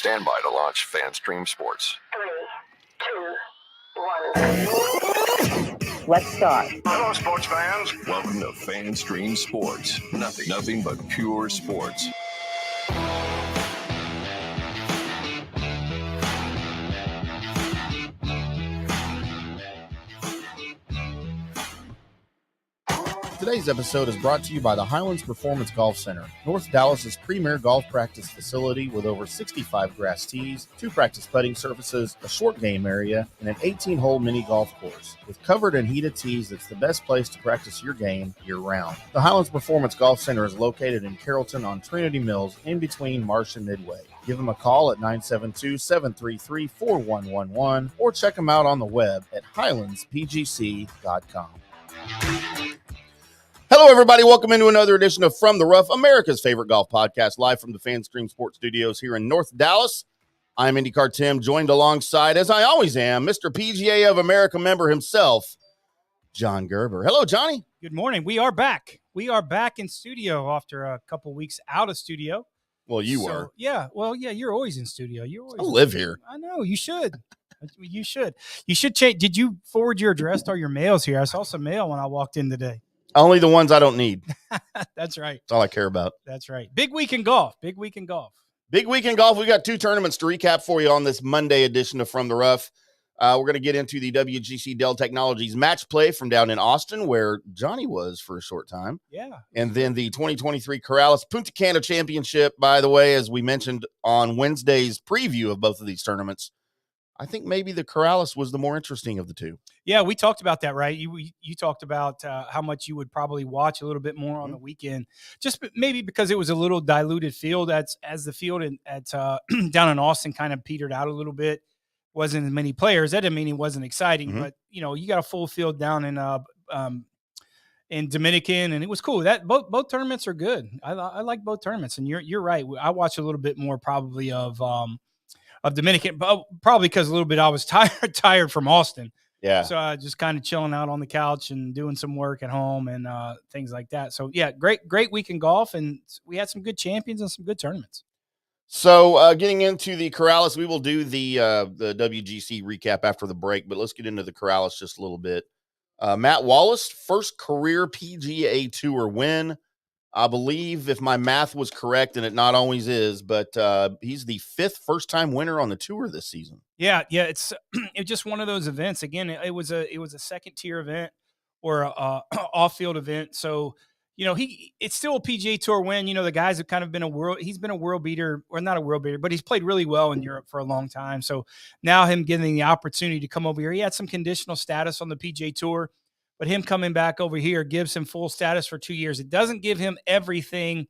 Stand by to launch FanStream Sports. 3, 2, 1. Let's start. Hello, sports fans. Welcome to FanStream Sports. Nothing but pure sports. Today's episode is brought to you by the Highlands Performance Golf Center, North Dallas's premier golf practice facility with over 65 grass tees, 2 practice putting surfaces, a short game area, and an 18-hole mini golf course. With covered and heated tees, it's the best place to practice your game year-round. The Highlands Performance Golf Center is located in Carrollton on Trinity Mills, in between Marsh and Midway. Give them a call at 972-733-4111 or check them out on the web at highlandspgc.com. Hello, everybody. Welcome into another edition of From the Rough, America's favorite golf podcast, live from the FanStream Sports Studios here in North Dallas. I'm IndyCarTim, joined alongside, as I always am, Mr. PGA of America member himself, John Gerber. Hello, Johnny. Good morning. We are back. We are back in studio after a couple weeks out of studio. Well, you were. Yeah. Well, yeah, you're always in studio. I live here. I know. You should. You should. You should change. Did you forward your address to all your mails here? I saw some mail when I walked in today. Only the ones I don't need. That's right. That's all I care about. That's right. Big week in golf. Big week in golf. We got 2 tournaments to recap for you on this Monday edition of From the Rough. We're going to get into the WGC-Dell Technologies Match play from down in Austin, where Johnny was for a short time. Yeah. And then the 2023 Corales Puntacana Championship, by the way, as we mentioned on Wednesday's preview of both of these tournaments. I think maybe the Corales was the more interesting of the two. Yeah, we talked about that, right? You talked about how much you would probably watch a little bit more on the weekend, just maybe because it was a little diluted field as the field down in Austin kind of petered out a little bit. Wasn't as many players. That didn't mean it wasn't exciting, but you got a full field down in Dominican, and it was cool. That both tournaments are good. I like both tournaments, and you're right. I watch a little bit more probably of Dominican, probably because a little bit I was tired from Austin. Yeah. So just kind of chilling out on the couch and doing some work at home and things like that. So yeah, great week in golf, and we had some good champions and some good tournaments. So getting into the Corales, we will do the WGC recap after the break, but let's get into the Corales just a little bit. Matt Wallace, first career PGA Tour win. I believe, if my math was correct, and it not always is, but he's the 5th first-time winner on the tour this season. Yeah, it's just one of those events. Again, it was a second-tier event or a off-field event. So, it's still a PGA Tour win. The guys have kind of been he's been a world beater, or not a world beater, but he's played really well in Europe for a long time. So now him getting the opportunity to come over here, he had some conditional status on the PGA Tour. But him coming back over here gives him full status for 2 years. It doesn't give him everything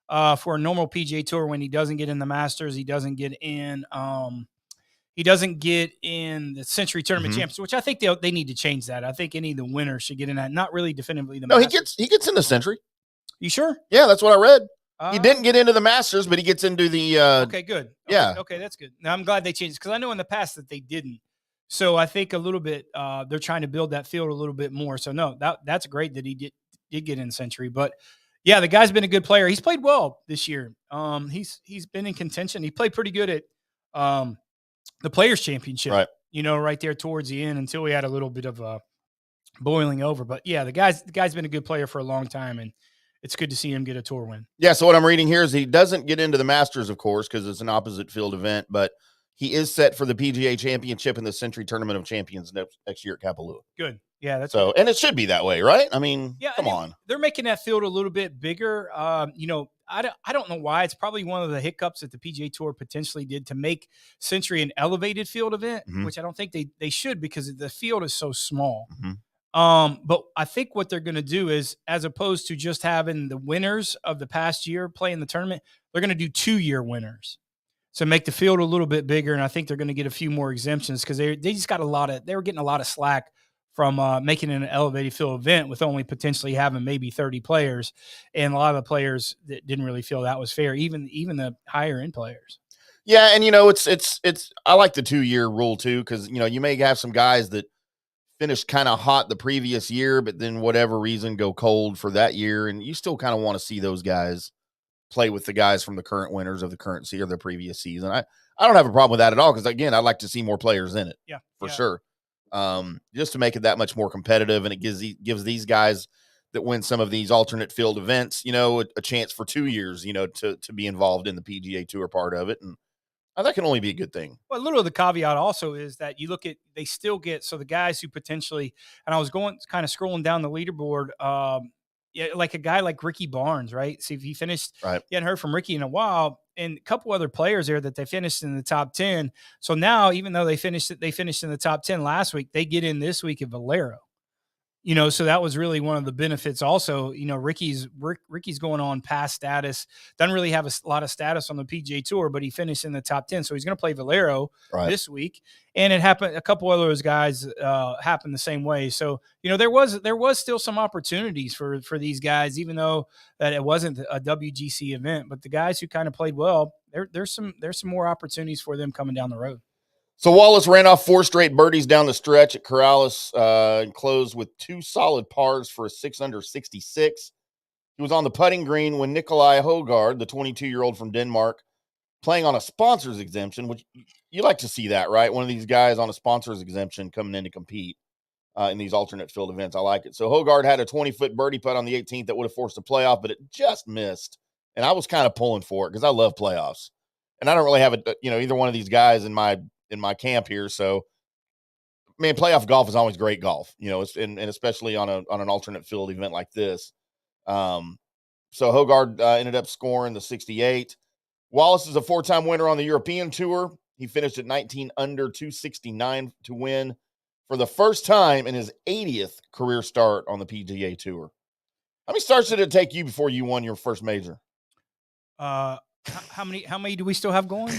for a normal PGA Tour when he doesn't get in the Masters. He doesn't get in. He doesn't get in the Century Tournament Championship, which I think they need to change that. I think any of the winners should get in that. Not really definitively the Masters. He gets in the Century. You sure? Yeah, that's what I read. He didn't get into the Masters, but he gets into the. Okay, good. Yeah. Okay, that's good. Now I'm glad they changed it because I know in the past that they didn't. So I think a little bit they're trying to build that field a little bit more. So no, that's great that he did get in Century. But yeah, the guy's been a good player. He's played well this year. He's been in contention. He played pretty good at the Players Championship. Right. Right there towards the end until we had a little bit of boiling over. But yeah, the guy's been a good player for a long time, and it's good to see him get a tour win. Yeah. So what I'm reading here is he doesn't get into the Masters, of course, because it's an opposite field event, but he is set for the PGA Championship and the Century Tournament of Champions next year at Kapalua. Good. Yeah, that's so, and it should be that way, right? I mean, come on. They're making that field a little bit bigger. I don't know why. It's probably one of the hiccups that the PGA Tour potentially did to make Century an elevated field event, which I don't think they should because the field is so small. But I think what they're going to do is, as opposed to just having the winners of the past year play in the tournament, they're going to do 2-year winners. So make the field a little bit bigger, and I think they're going to get a few more exemptions because they just got they were getting a lot of slack from making it an elevated field event with only potentially having maybe 30 players, and a lot of the players that didn't really feel that was fair, even the higher end players. Yeah, and it's I like the 2-year rule too because you may have some guys that finished kind of hot the previous year, but then whatever reason go cold for that year, and you still kind of want to see those guys play with the guys from the current winners of the current season or the previous season. I don't have a problem with that at all because, again, I'd like to see more players in it. Yeah, for sure. Just to make it that much more competitive, and it gives these guys that win some of these alternate field events, a chance for 2 years, to be involved in the PGA Tour part of it, and that can only be a good thing. Well, a little of the caveat also is that you look at they still get the guys who potentially, and I was kind of scrolling down the leaderboard, like a guy like Ricky Barnes, right? See if he finished. Right. You hadn't heard from Ricky in a while, and a couple other players there that they finished in the top 10. So now, even though they finished in the top 10 last week, they get in this week at Valero. So that was really one of the benefits also. Ricky's going on past status, doesn't really have a lot of status on the PGA Tour, but he finished in the top 10. So he's going to play Valero this week. And it happened, a couple of those guys happened the same way. So, there was still some opportunities for these guys, even though that it wasn't a WGC event, but the guys who kind of played well, there's some more opportunities for them coming down the road. So Wallace ran off 4 straight birdies down the stretch at Corales and closed with 2 solid pars for a 6-under 66. He was on the putting green when Nikolai Højgaard, the 22-year-old from Denmark, playing on a sponsor's exemption, which you like to see that, right? One of these guys on a sponsor's exemption coming in to compete in these alternate field events. I like it. So Højgaard had a 20-foot birdie putt on the 18th that would have forced a playoff, but it just missed. And I was kind of pulling for it because I love playoffs. And I don't really have either one of these guys in my camp here. So, man, playoff golf is always great golf, and especially on an alternate field event like this. So Højgaard ended up scoring the 68. Wallace is a 4-time winner on the European Tour. He finished at 19 under 269 to win for the first time in his 80th career start on the PGA Tour. How many starts did it take you before you won your first major? How many do we still have going?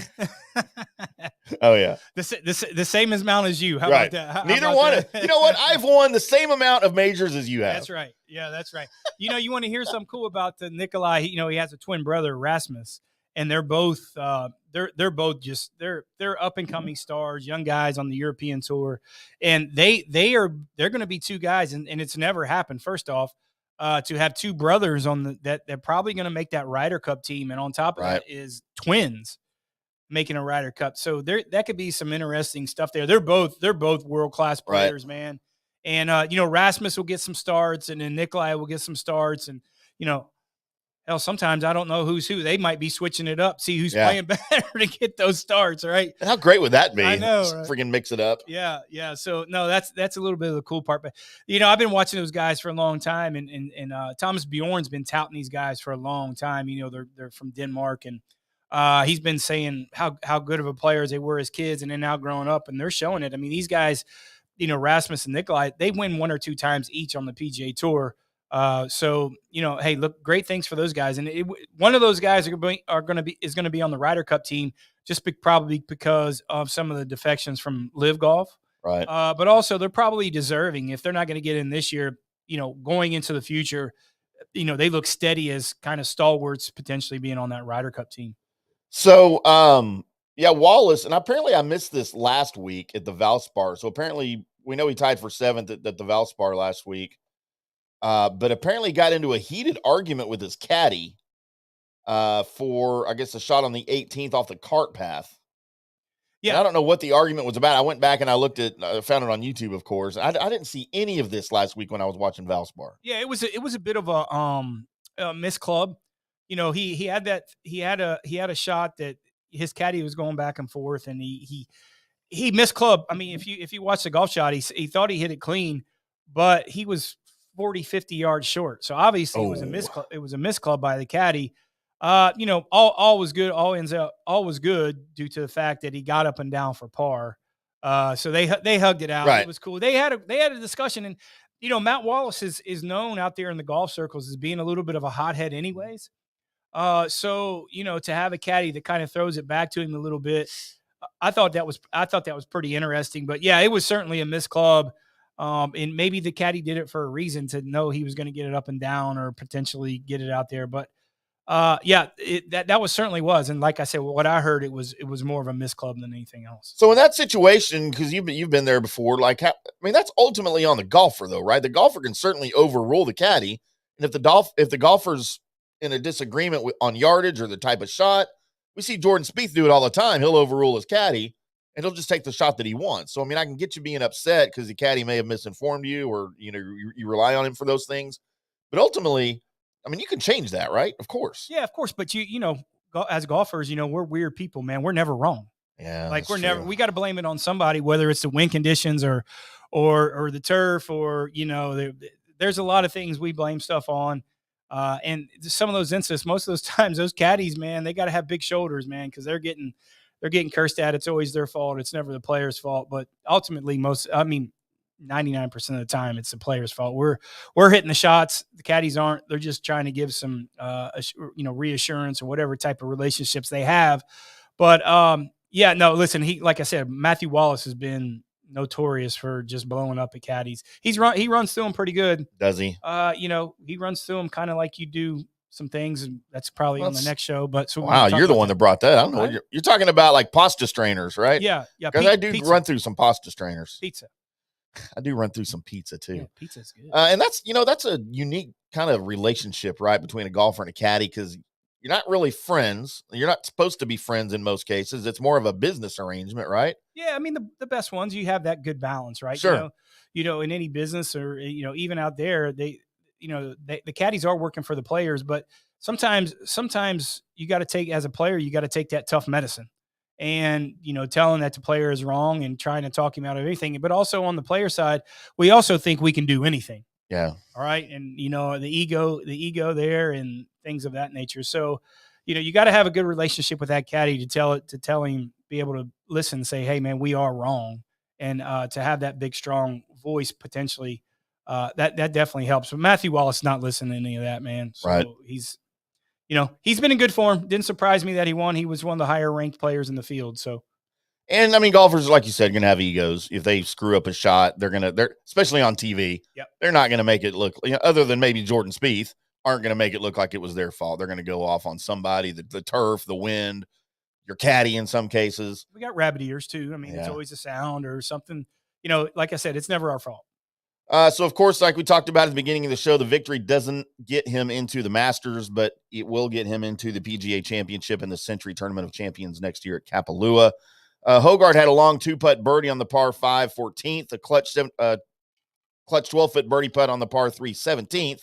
Oh yeah, the same amount as you. How right. about that? Neither one. You know what? I've won the same amount of majors as you have. That's right. Yeah, that's right. You want to hear something cool about Nikolai? He has a twin brother, Rasmus, and they're both they're both just they're up and coming stars, young guys on the European Tour, and they're going to be 2 guys, and it's never happened. First off. To have 2 brothers on that they're probably going to make that Ryder Cup team, and on top of that is twins making a Ryder Cup. So that could be some interesting stuff there. They're both world-class players, man. And Rasmus will get some starts, and then Nikolai will get some starts, and hell, sometimes I don't know who's who. They might be switching it up, see who's playing better to get those starts, right? And how great would that be? I know, right? Freaking mix it up. Yeah. So no, that's a little bit of the cool part. But I've been watching those guys for a long time, and Thomas Bjorn's been touting these guys for a long time. They're from Denmark, and he's been saying how good of a players they were as kids, and then now growing up, and they're showing it. I mean, these guys, Rasmus and Nikolai, they win 1 or 2 times each on the PGA Tour. So hey, look, great things for those guys, and one of those guys is going to be on the Ryder Cup team, probably because of some of the defections from Live Golf, right? But also they're probably deserving if they're not going to get in this year. Going into the future, they look steady as kind of stalwarts potentially being on that Ryder Cup team. So, Wallace, and apparently I missed this last week at the Valspar. So apparently we know he tied for 7th at the Valspar last week. But apparently got into a heated argument with his caddy for, I guess, a shot on the 18th off the cart path. Yeah. And I don't know what the argument was about. I went back and I found it on YouTube, of course. I didn't see any of this last week when I was watching Valspar. Yeah, it was a bit of a miss club. He had a shot that his caddy was going back and forth, and he missed club. I mean, if you watch the golf shot, he thought he hit it clean, but he was 40, 50 yards short. So obviously it was a miss club. It was a miss club by the caddy. All was good. All was good due to the fact that he got up and down for par. So they hugged it out. Right. It was cool. They had a discussion, and Matt Wallace is known out there in the golf circles as being a little bit of a hothead anyways. So to have a caddy that kind of throws it back to him a little bit, I thought that was pretty interesting. But yeah, it was certainly a miss club. And maybe the caddy did it for a reason, to know he was going to get it up and down or potentially get it out there. But that was certainly was. And like I said, what I heard, it was more of a miss club than anything else. So in that situation, because you've been there before, that's ultimately on the golfer though, right? The golfer can certainly overrule the caddy. And if the golfer's in a disagreement on yardage or the type of shot. We see Jordan Spieth do it all the time. He'll overrule his caddy, and he'll just take the shot that he wants. So, I mean, I can get you being upset because the caddy may have misinformed you, or, you rely on him for those things. But ultimately, I mean, you can change that, right? Of course. Yeah, of course. But as golfers, we're weird people, man. We're never wrong. Yeah. Like we got to blame it on somebody, whether it's the wind conditions or the turf, or, there's a lot of things we blame stuff on. And some of those incidents, most of those times, those caddies, man, they got to have big shoulders, man, because they're getting cursed at. It's always their fault. It's never the player's fault. But ultimately, 99% of the time, it's the player's fault. We're hitting the shots. The caddies aren't. They're just trying to give some, reassurance or whatever type of relationships they have. But yeah, no, listen, like I said, Matthew Wallace has been notorious for just blowing up at caddies. He runs through them pretty good. Does he? He runs through them kind of like you do some things, and that's probably on the next show. But so wow, you're the one that brought that. I don't know. Right? You're talking about like pasta strainers, right? Yeah. Because I do run through some pasta strainers. Pizza. I do run through some pizza too. Yeah, pizza's good. And that's a unique kind of relationship, right, between a golfer and a caddy, because you're not really friends. You're not supposed to be friends in most cases. It's more of a business arrangement, right? Yeah, I mean, the best ones, you have that good balance, right? Sure. In any business, or even out there, the caddies are working for the players, but sometimes you got to take, as a player, you got to take that tough medicine, and telling that the player is wrong and trying to talk him out of anything. But also on the player side, we also think we can do anything. Yeah. All right. And the ego there and things of that nature. So, you got to have a good relationship with that caddy to tell him, be able to listen and say, hey man, we are wrong. And to have that big, strong voice potentially, that definitely helps. But Matthew Wallace is not listening to any of that, man. So right. He's been in good form. Didn't surprise me that he won. He was one of the higher ranked players in the field. So. And I mean, golfers, like you said, going to have egos. If they screw up a shot, they're especially on TV. Yep. They're not going to make it look, other than maybe Jordan Spieth, aren't going to make it look like it was their fault. They're going to go off on somebody, the turf, the wind, your caddy in some cases. We got rabbit ears too. I mean, It's always a sound or something. Like I said, it's never our fault. So of course, like we talked about at the beginning of the show, the victory doesn't get him into the Masters, but it will get him into the PGA Championship and the Century Tournament of Champions next year at Kapalua. Hogard had a long 2-putt birdie on the par 5 14th, a clutch 12-foot birdie putt on the par 3 17th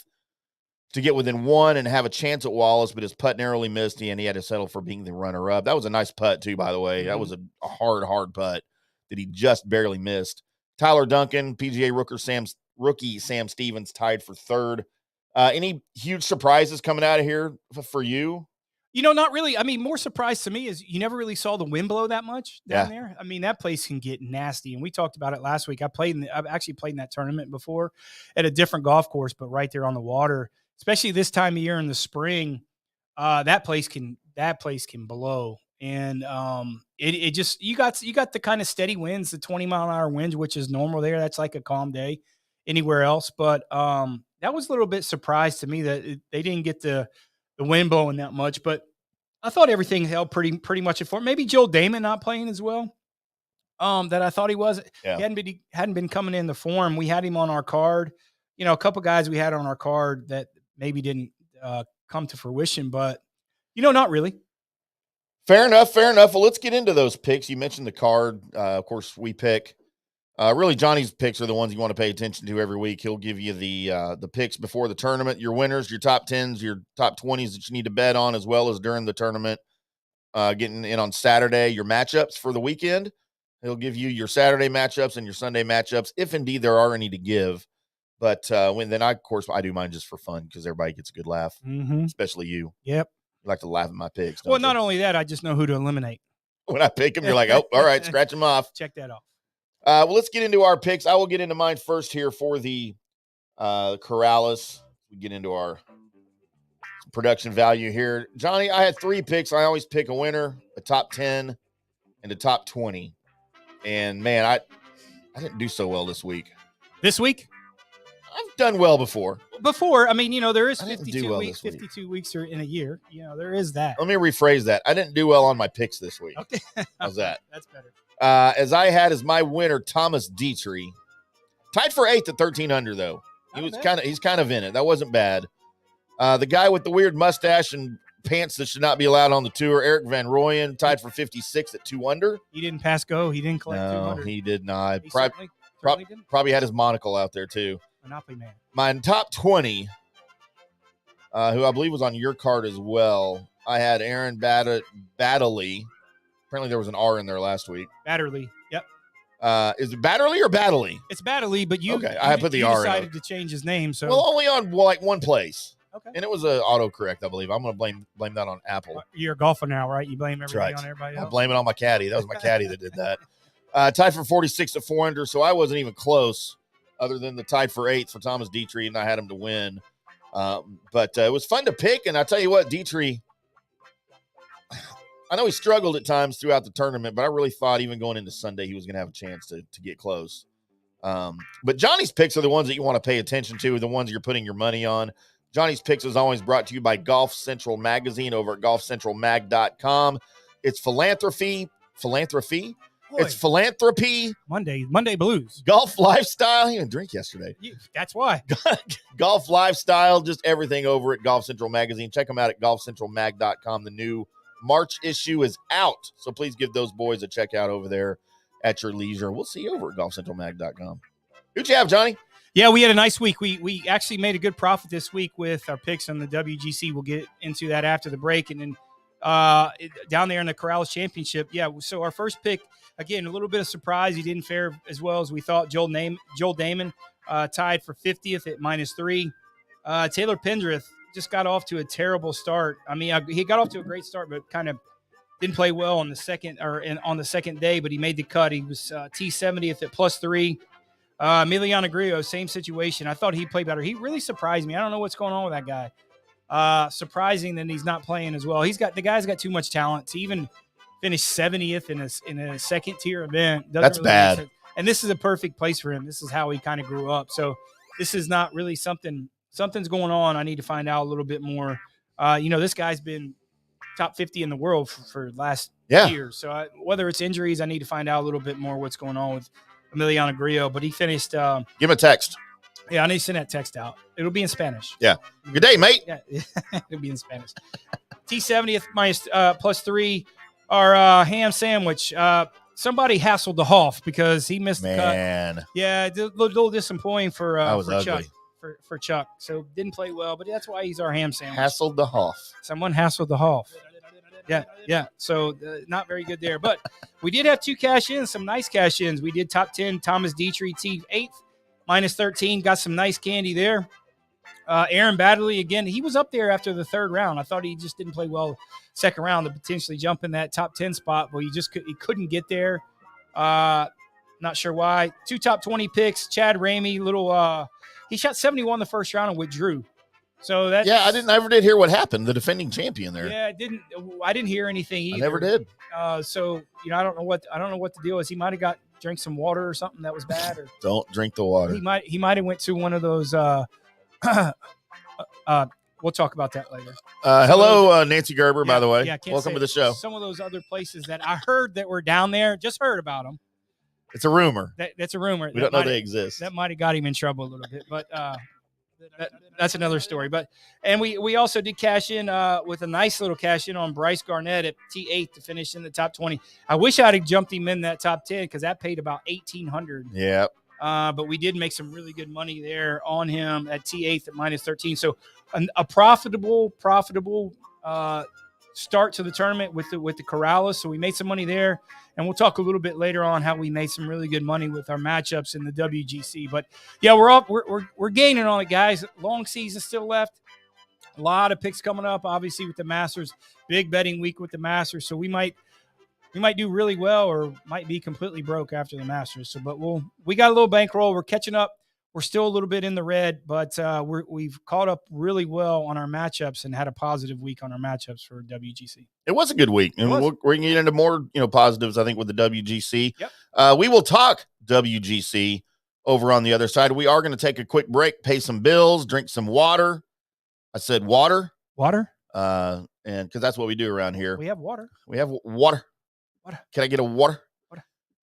to get within one and have a chance at Wallace, but his putt narrowly missed, and he had to settle for being the runner-up. That was a nice putt too, by the way. Mm-hmm. That was a hard putt that he just barely missed. Tyler Duncan, PGA rookie Sam Stevens tied for third. Any huge surprises coming out of here for you? Not really. I mean, more surprise to me is you never really saw the wind blow that much down there. I mean, that place can get nasty. And we talked about it last week. I've actually played in that tournament before at a different golf course, but right there on the water, especially this time of year in the spring, that place can blow. And it just, you got the kind of steady winds, the 20-mile-an-hour winds, which is normal there. That's like a calm day anywhere else. But that was a little bit surprised to me that they didn't get the wind blowing that much, but I thought everything held pretty much in form. Maybe Joel Damon not playing as well. That I thought he was. Yeah. He hadn't been coming in the form. We had him on our card. A couple guys we had on our card that maybe didn't come to fruition, but not really. Fair enough. Well, let's get into those picks. You mentioned the card. Of course, we pick. Really, Johnny's picks are the ones you want to pay attention to every week. He'll give you the picks before the tournament, your winners, your top 10s, your top 20s that you need to bet on, as well as during the tournament. Getting in on Saturday, your matchups for the weekend. He'll give you your Saturday matchups and your Sunday matchups, if indeed there are any to give. But I do mine just for fun because everybody gets a good laugh, especially you. Yep. You like to laugh at my picks. Well, not only that, I just know who to eliminate. When I pick them, you're like, oh, all right, scratch them off. Check that off. Well, let's get into our picks. I will get into mine first here for the Corales. We get into our production value here. Johnny, I had 3 picks. I always pick a winner, a top 10, and a top 20. And, man, I didn't do so well this week. This week? I've done well before. I mean, there is 52 weeks. 52 weeks are in a year. There is that. Let me rephrase that. I didn't do well on my picks this week. Okay. How's that? That's better. As I had as my winner, Thomas Dietrich. Tied for 8th at 13 under, though. He's kind of in it. That wasn't bad. The guy with the weird mustache and pants that should not be allowed on the tour, Eric Van Rooyen, tied for 56 at 2 under. He didn't pass go. He didn't collect 200. No, he did not. He certainly didn't. Probably had his monocle out there too. Monopoly man. My top 20, who I believe was on your card as well, I had Aaron Baddeley. Apparently there was an R in there last week. Batterly. Yep. Is it Batterly or Baddeley? It's Batterly, but you, okay, I put the R decided in to change his name. So well, only on like one place. Okay. And it was an autocorrect, I believe. I'm going to blame that on Apple. You're a golfer now, right? You blame everything right. on everybody I else? blame it on my caddy. That was my caddy that did that. Tied for 46 at 4 under, so I wasn't even close, other than the tied for 8th for Thomas Dietrich, and I had him to win. But it was fun to pick, and I tell you what, Dietrich, I know he struggled at times throughout the tournament, but I really thought even going into Sunday he was going to have a chance to get close. But Johnny's picks are the ones that you want to pay attention to, the ones you're putting your money on. Johnny's Picks is always brought to you by Golf Central Magazine over at golfcentralmag.com. It's philanthropy. Boy. It's philanthropy. Monday blues. Golf lifestyle. He didn't drink yesterday. That's why. Golf lifestyle, just everything over at Golf Central Magazine. Check them out at golfcentralmag.com. The new March issue is out, so please give those boys a check out over there at your leisure. We'll see you over at golfcentralmag.com. Who'd you have, Johnny? Yeah, we had a nice week. We actually made a good profit this week with our picks on the WGC. We'll get into that after the break. And then down there in the Corales Championship, yeah, so our first pick, again, a little bit of surprise. He didn't fare as well as we thought. Joel Damon tied for 50th at -3. Taylor Pendrith just got off to a terrible start. I mean, he got off to a great start, but kind of didn't play well on the second day, but he made the cut. He was T70th at +3. Emiliano Grillo, same situation. I thought he'd play better. He really surprised me. I don't know what's going on with that guy. Surprising that he's not playing as well. The guy's got too much talent to even finish 70th in a second tier event. That's really bad. And this is a perfect place for him. This is how he kind of grew up. So this is not really something's going on. I need to find out a little bit more. This guy's been top 50 in the world for last year. So whether it's injuries, I need to find out a little bit more what's going on with Emiliano Grillo, but he finished. Give him a text. Yeah, I need to send that text out. It'll be in Spanish. Yeah. Good day, mate. Yeah, it'll be in Spanish. T70th +3. Our ham sandwich. Somebody hassled the Hoff because he missed the cut. Yeah, a little disappointing for Chuck. For Chuck. So didn't play well, but that's why he's our ham sandwich. Hassled the Hoff. Someone hassled the Hoff. Yeah. So not very good there. But we did have 2 cash-ins, some nice cash-ins. We did top 10, Thomas Dietrich, T8th, -13. Got some nice candy there. Aaron Baddeley, again, he was up there after the 3rd round. I thought he just didn't play well second round to potentially jump in that top 10 spot, but he couldn't get there. Not sure why. 2 top 20 picks. Chad Ramey, he shot 71 the first round and withdrew. So that I never did hear what happened. The defending champion there. Yeah, I didn't hear anything either. I never did. So I don't know what the deal is. He might have drank some water or something that was bad. Or don't drink the water. He might have went to one of those. We'll talk about that later. Hello, Nancy Gerber. By the way, welcome to the show. Some of those other places that I heard that were down there. Just heard about them. It's a rumor. That's a rumor. We don't know they exist. That might have got him in trouble a little bit, but. That's another story. And we also did cash in with a nice little cash in on Bryce Garnett at T8 to finish in the top 20. I wish I'd have jumped him in that top 10 because that paid about $1,800. Yeah. But we did make some really good money there on him at T8 at -13. So a profitable start to the tournament with the Corales. So we made some money there. And we'll talk a little bit later on how we made some really good money with our matchups in the WGC. But yeah, we're gaining on it, guys. Long season still left. A lot of picks coming up, obviously, with the Masters. Big betting week with the Masters. So we might do really well or might be completely broke after the Masters. So, but we got a little bankroll. We're catching up. We're still a little bit in the red, but we've caught up really well on our matchups and had a positive week on our matchups for WGC. It was a good week, and we're going to get into more positives, I think, with the WGC. Yep. We will talk WGC over on the other side. We are going to take a quick break, pay some bills, drink some water. I said water. Water? And because that's what we do around here. We have water. We have water. Water. Can I get a water?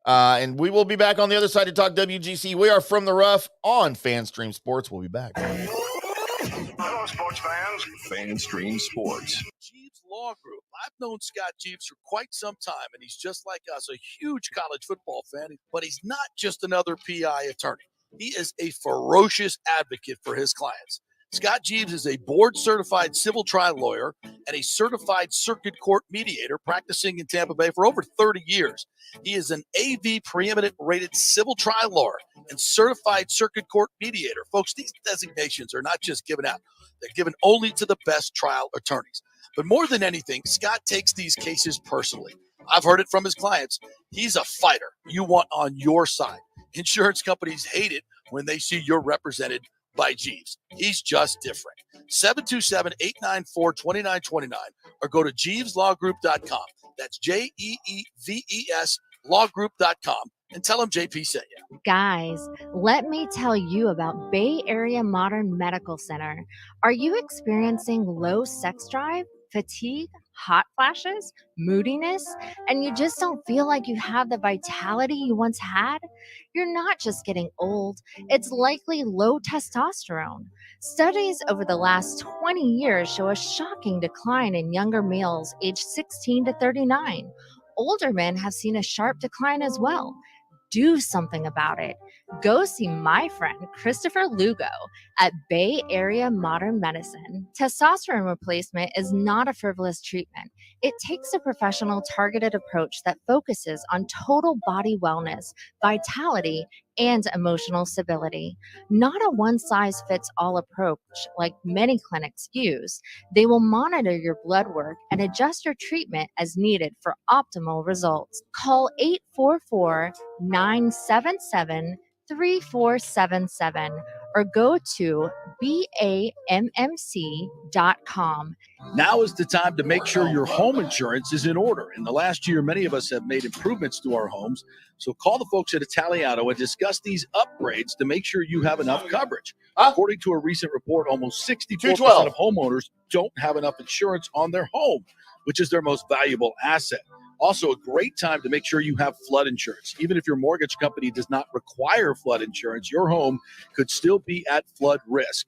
And we will be back on the other side to talk WGC. We are From the Rough on FanStream Sports. We'll be back. Hello, sports fans. fans, FanStream Sports. Jeeves Law Group. I've known Scott Jeeves for quite some time, and he's just like us, a huge college football fan, but he's not just another PI attorney. He is a ferocious advocate for his clients. Scott Jeeves is a board-certified civil trial lawyer and a certified circuit court mediator practicing in Tampa Bay for over 30 years. He is an AV preeminent rated civil trial lawyer and certified circuit court mediator. Folks, these designations are not just given out. They're given only to the best trial attorneys. But more than anything, Scott takes these cases personally. I've heard it from his clients. He's a fighter you want on your side. Insurance companies hate it when they see you're represented by Jeeves. He's just different. 727-894-2929 or go to JeevesLawGroup.com. That's JEEVES lawgroup.com and tell him JP sent you. Guys, let me tell you about Bay Area Modern Medical Center. Are you experiencing low sex drive, fatigue, hot flashes, moodiness, and you just don't feel like you have the vitality you once had? You're not just getting old, it's likely low testosterone. Studies over the last 20 years show a shocking decline in younger males aged 16 to 39. Older men have seen a sharp decline as well. Do something about it. Go see my friend Christopher Lugo at Bay Area Modern Medicine. Testosterone replacement is not a frivolous treatment. It takes a professional targeted approach that focuses on total body wellness, vitality, and emotional stability. Not a one-size-fits-all approach like many clinics use. They will monitor your blood work and adjust your treatment as needed for optimal results. Call 844-977-3477 or go to BAMMC.com. Now is the time to make sure your home insurance is in order. In the last year, many of us have made improvements to our homes. So call the folks at Italiano and discuss these upgrades to make sure you have enough coverage. According to a recent report, almost 64% of homeowners don't have enough insurance on their home, which is their most valuable asset. Also, a great time to make sure you have flood insurance. Even if your mortgage company does not require flood insurance, your home could still be at flood risk.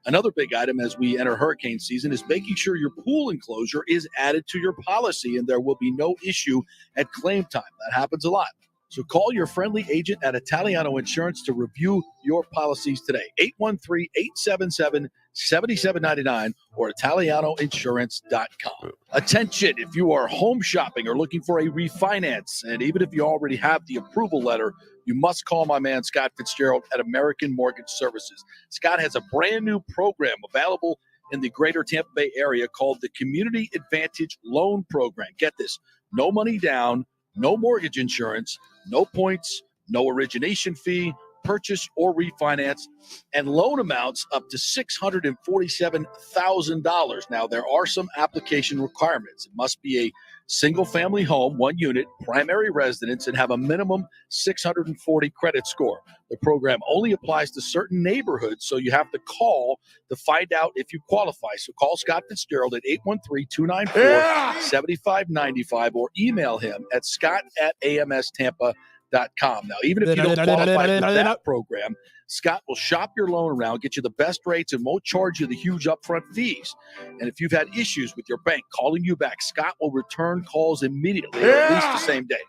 Another big item as we enter hurricane season is making sure your pool enclosure is added to your policy and there will be no issue at claim time. That happens a lot. So call your friendly agent at Italiano Insurance to review your policies today. 813-877-7799 or ItalianoInsurance.com. Attention, if you are home shopping or looking for a refinance, and even if you already have the approval letter, you must call my man Scott Fitzgerald at American Mortgage Services. Scott has a brand new program available in the greater Tampa Bay area called the Community Advantage Loan Program. Get this, no money down, no mortgage insurance, no points, no origination fee, purchase or refinance, and loan amounts up to $647,000. Now, there are some application requirements. It must be a single-family home, one unit, primary residence, and have a minimum 640 credit score. The program only applies to certain neighborhoods, so you have to call to find out if you qualify. So call Scott Fitzgerald at 813-294-7595 or email him at scott@amstampa.com. Now, even if you don't qualify for that program, Scott will shop your loan around, get you the best rates, and won't charge you the huge upfront fees. And if you've had issues with your bank calling you back, Scott will return calls immediately, or at least the same day.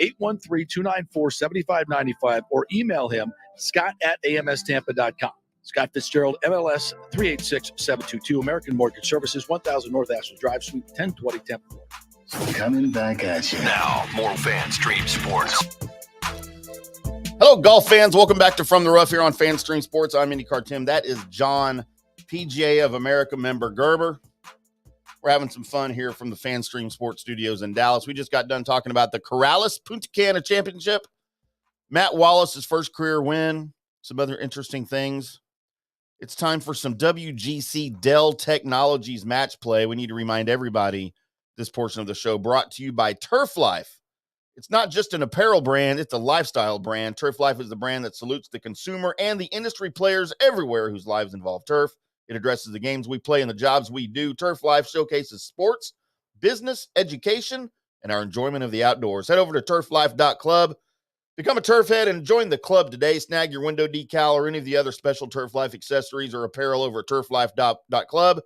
813-294-7595 or email him, scott@amstampa.com. Scott Fitzgerald, MLS 386722, American Mortgage Services, 1000 North Ashland Drive, Suite 1020, Tampa. Coming back at you. Now, more FanStream Sports. Hello, golf fans. Welcome back to From the Rough here on FanStream Sports. I'm IndyCarTim. That is John, PGA of America member Gerber. We're having some fun here from the FanStream Sports Studios in Dallas. We just got done talking about the Corales Puntacana Championship. Matt Wallace's first career win. Some other interesting things. It's time for some WGC-Dell Technologies match play. We need to remind everybody this portion of the show brought to you by Turf Life. It's not just an apparel brand, it's a lifestyle brand. Turf Life is the brand that salutes the consumer and the industry players everywhere whose lives involve turf. It addresses the games we play and the jobs we do. Turf Life showcases sports, business, education, and our enjoyment of the outdoors. Head over to turflife.club. Become a turf head and join the club today. Snag your window decal or any of the other special Turf Life accessories or apparel over at turflife.club.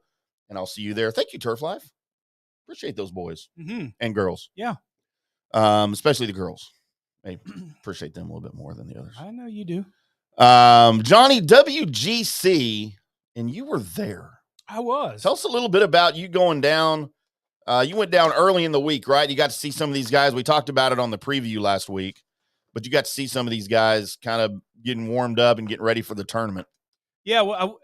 and I'll see you there. Thank you, Turf Life. Appreciate those boys and girls. Yeah. Especially the girls. I appreciate them a little bit more than the others. I know you do. Johnny, WGC, and you were there. I was. Tell us a little bit about you going down. You went down early in the week, right? You got to see some of these guys. We talked about it on the preview last week, but you got to see some of these guys kind of getting warmed up and getting ready for the tournament. Yeah, well,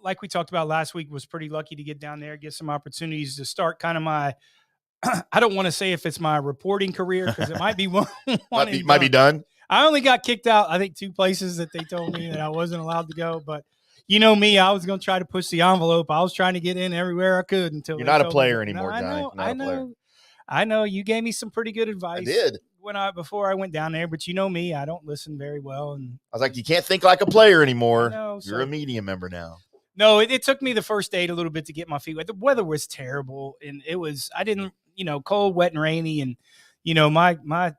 like we talked about last week, was pretty lucky to get down there, get some opportunities to start kind of my I don't want to say if it's my reporting career because it might be one might be done. I only got kicked out, I think, 2 places that they told me that I wasn't allowed to go. But you know me, I was going to try to push the envelope. I was trying to get in everywhere I could until you're not a player anymore, Johnny. I know. You gave me some pretty good advice. I did before I went down there, but you know me, I don't listen very well. And I was like, you can't think like a player anymore. You're a so, media member now. No, it took me the first day a little bit to get my feet wet. The weather was terrible, and cold, wet, and rainy, and I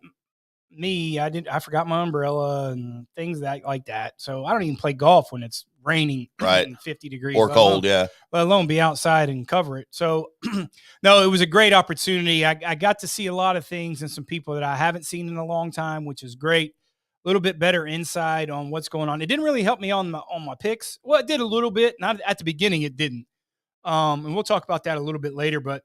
forgot my umbrella and things like that. So I don't even play golf when it's raining, right, and 50 degrees or cold, let alone be outside and cover it. So no, it was a great opportunity. I got to see a lot of things and some people that I haven't seen in a long time, which is great. A little bit better insight on what's going on. It didn't really help me on my picks. Well, it did a little bit. Not at the beginning, it didn't. And we'll talk about that a little bit later. But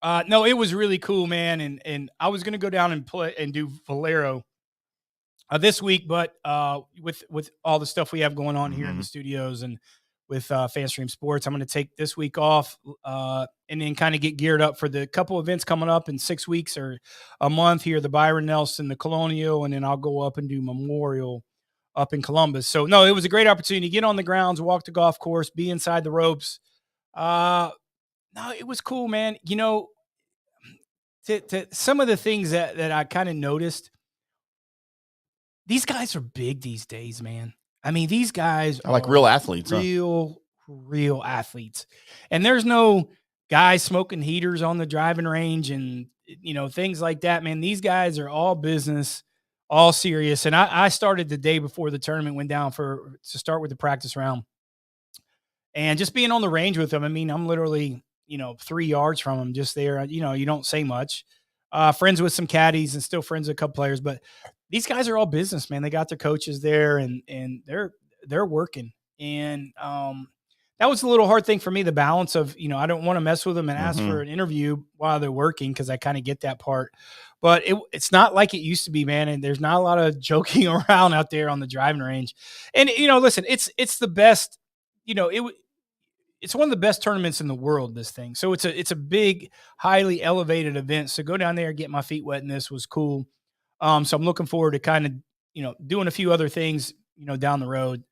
no, it was really cool, man. And I was going to go down and play and do Valero this week, but with all the stuff we have going on here in the studios and with FanStream Sports, I'm going to take this week off and then kind of get geared up for the couple events coming up in 6 weeks or a month here, the Byron Nelson, the Colonial, and then I'll go up and do Memorial up in Columbus. So, no, it was a great opportunity to get on the grounds, walk the golf course, be inside the ropes. No, it was cool, man. You know, to some of the things that I kind of noticed, these guys are big these days, man. I mean, these guys are like real athletes, real athletes. And there's no guys smoking heaters on the driving range and, things like that, man. These guys are all business, all serious. And I started the day before the tournament went down to start with the practice round. And just being on the range with them, I mean, I'm literally, 3 yards from them just there. You don't say much. Friends with some caddies and still friends with a couple players, but these guys are all business, man. They got their coaches there and they're working. And that was a little hard thing for me, the balance of, I don't want to mess with them and ask for an interview while they're working because I kind of get that part. But it's not like it used to be, man. And there's not a lot of joking around out there on the driving range. And, listen, it's the best, it's one of the best tournaments in the world, this thing. So it's a big, highly elevated event. So go down there and get my feet wet in this was cool. So I'm looking forward to kind of, doing a few other things, down the road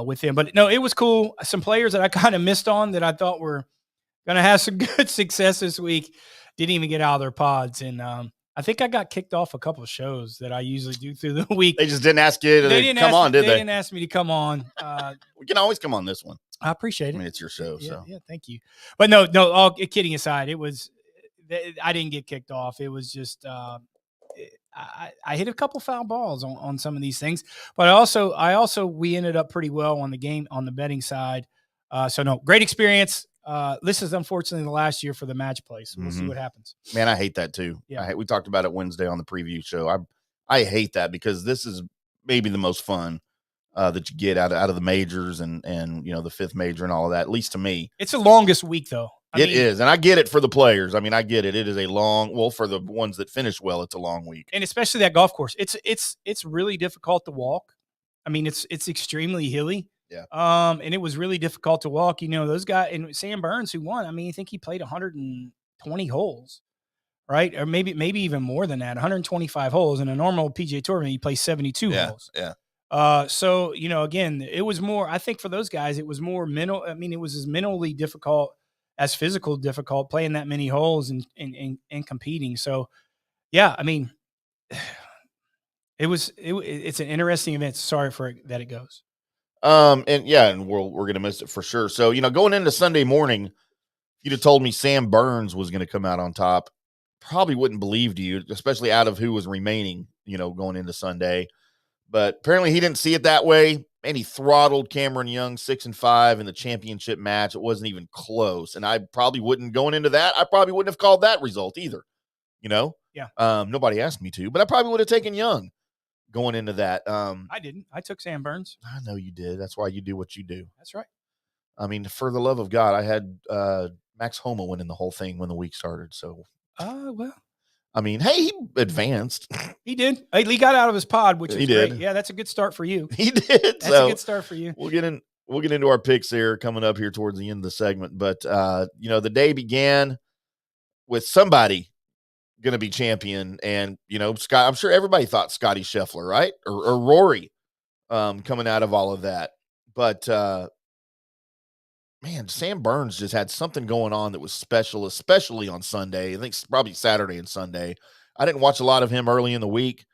with him. But no, it was cool. Some players that I kind of missed on that I thought were going to have some good success this week didn't even get out of their pods. And I think I got kicked off a couple of shows that I usually do through the week. They just didn't ask you to come on, did they? They didn't ask me to come on. We can always come on this one. I appreciate it. I mean, it's your show. Yeah, so yeah, thank you. But no, all kidding aside, I didn't get kicked off. It was just I hit a couple foul balls on some of these things, but we ended up pretty well on the betting side. So no, great experience. This is unfortunately the last year for the match play. So we'll see what happens. Man, I hate that too. Yeah. We talked about it Wednesday on the preview show. I hate that because this is maybe the most fun that you get out of the majors and the fifth major and all of that, at least to me. It's the longest week though. It is, and I get it for the players. I mean, I get it. It is a long, for the ones that finish well, it's a long week. And especially that golf course. It's really difficult to walk. I mean, it's extremely hilly. Yeah. And it was really difficult to walk. Those guys, and Sam Burns, who won, I mean, I think he played 120 holes, right? Or maybe even more than that, 125 holes. In a normal PGA Tour, he plays 72 holes. Yeah. So, again, it was more, I think for those guys, it was more mental. I mean, it was as mentally difficult as physical difficult playing that many holes and competing. So yeah, I mean, it's an interesting event. Sorry for that it goes. And we're going to miss it for sure. So, going into Sunday morning, if you'd have told me Sam Burns was going to come out on top, probably wouldn't believe you, especially out of who was remaining, going into Sunday. But apparently he didn't see it that way. Man, he throttled Cameron Young 6-5 in the championship match. It wasn't even close. And I probably wouldn't, going into that, I probably wouldn't have called that result either. Yeah. Nobody asked me to, but I probably would have taken Young going into that. I didn't. I took Sam Burns. I know you did. That's why you do what you do. That's right. I mean, for the love of God, I had Max Homa winning the whole thing when the week started. So, well. I mean, hey, he advanced. He did. He got out of his pod, which is great. Yeah, that's a good start for you. He did. That's a good start for you. We'll get into our picks here coming up here towards the end of the segment. But the day began with somebody going to be champion, and Scott. I'm sure everybody thought Scotty Scheffler, right, or Rory, coming out of all of that. But man, Sam Burns just had something going on that was special, especially on Sunday. I think probably Saturday and Sunday. I didn't watch a lot of him early in the week,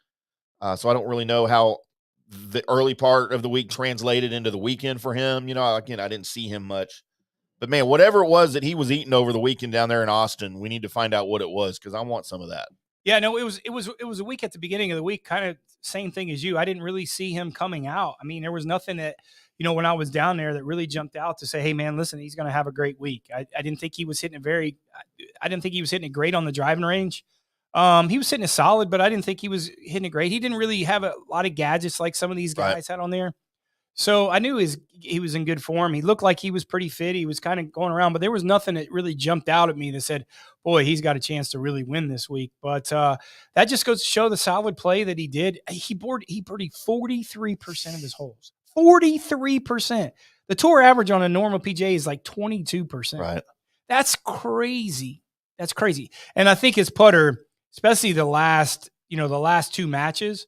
so I don't really know how the early part of the week translated into the weekend for him. Again, I didn't see him much. But, man, whatever it was that he was eating over the weekend down there in Austin, we need to find out what it was because I want some of that. Yeah, no, it was a week at the beginning of the week, kind of same thing as you. I didn't really see him coming out. I mean, there was nothing that, when I was down there that really jumped out to say, hey, man, listen, he's going to have a great week. I didn't think he was hitting it great on the driving range. He was hitting it solid, but I didn't think he was hitting it great. He didn't really have a lot of gadgets like some of these guys had on there. So I knew he was in good form. He looked like he was pretty fit. He was kind of going around, but there was nothing that really jumped out at me that said, boy, he's got a chance to really win this week. But that just goes to show the solid play that he did. He birdied 43% of his holes. 43%. The tour average on a normal PGA is like 22%. Right. That's crazy. That's crazy. And I think his putter, especially the last two matches,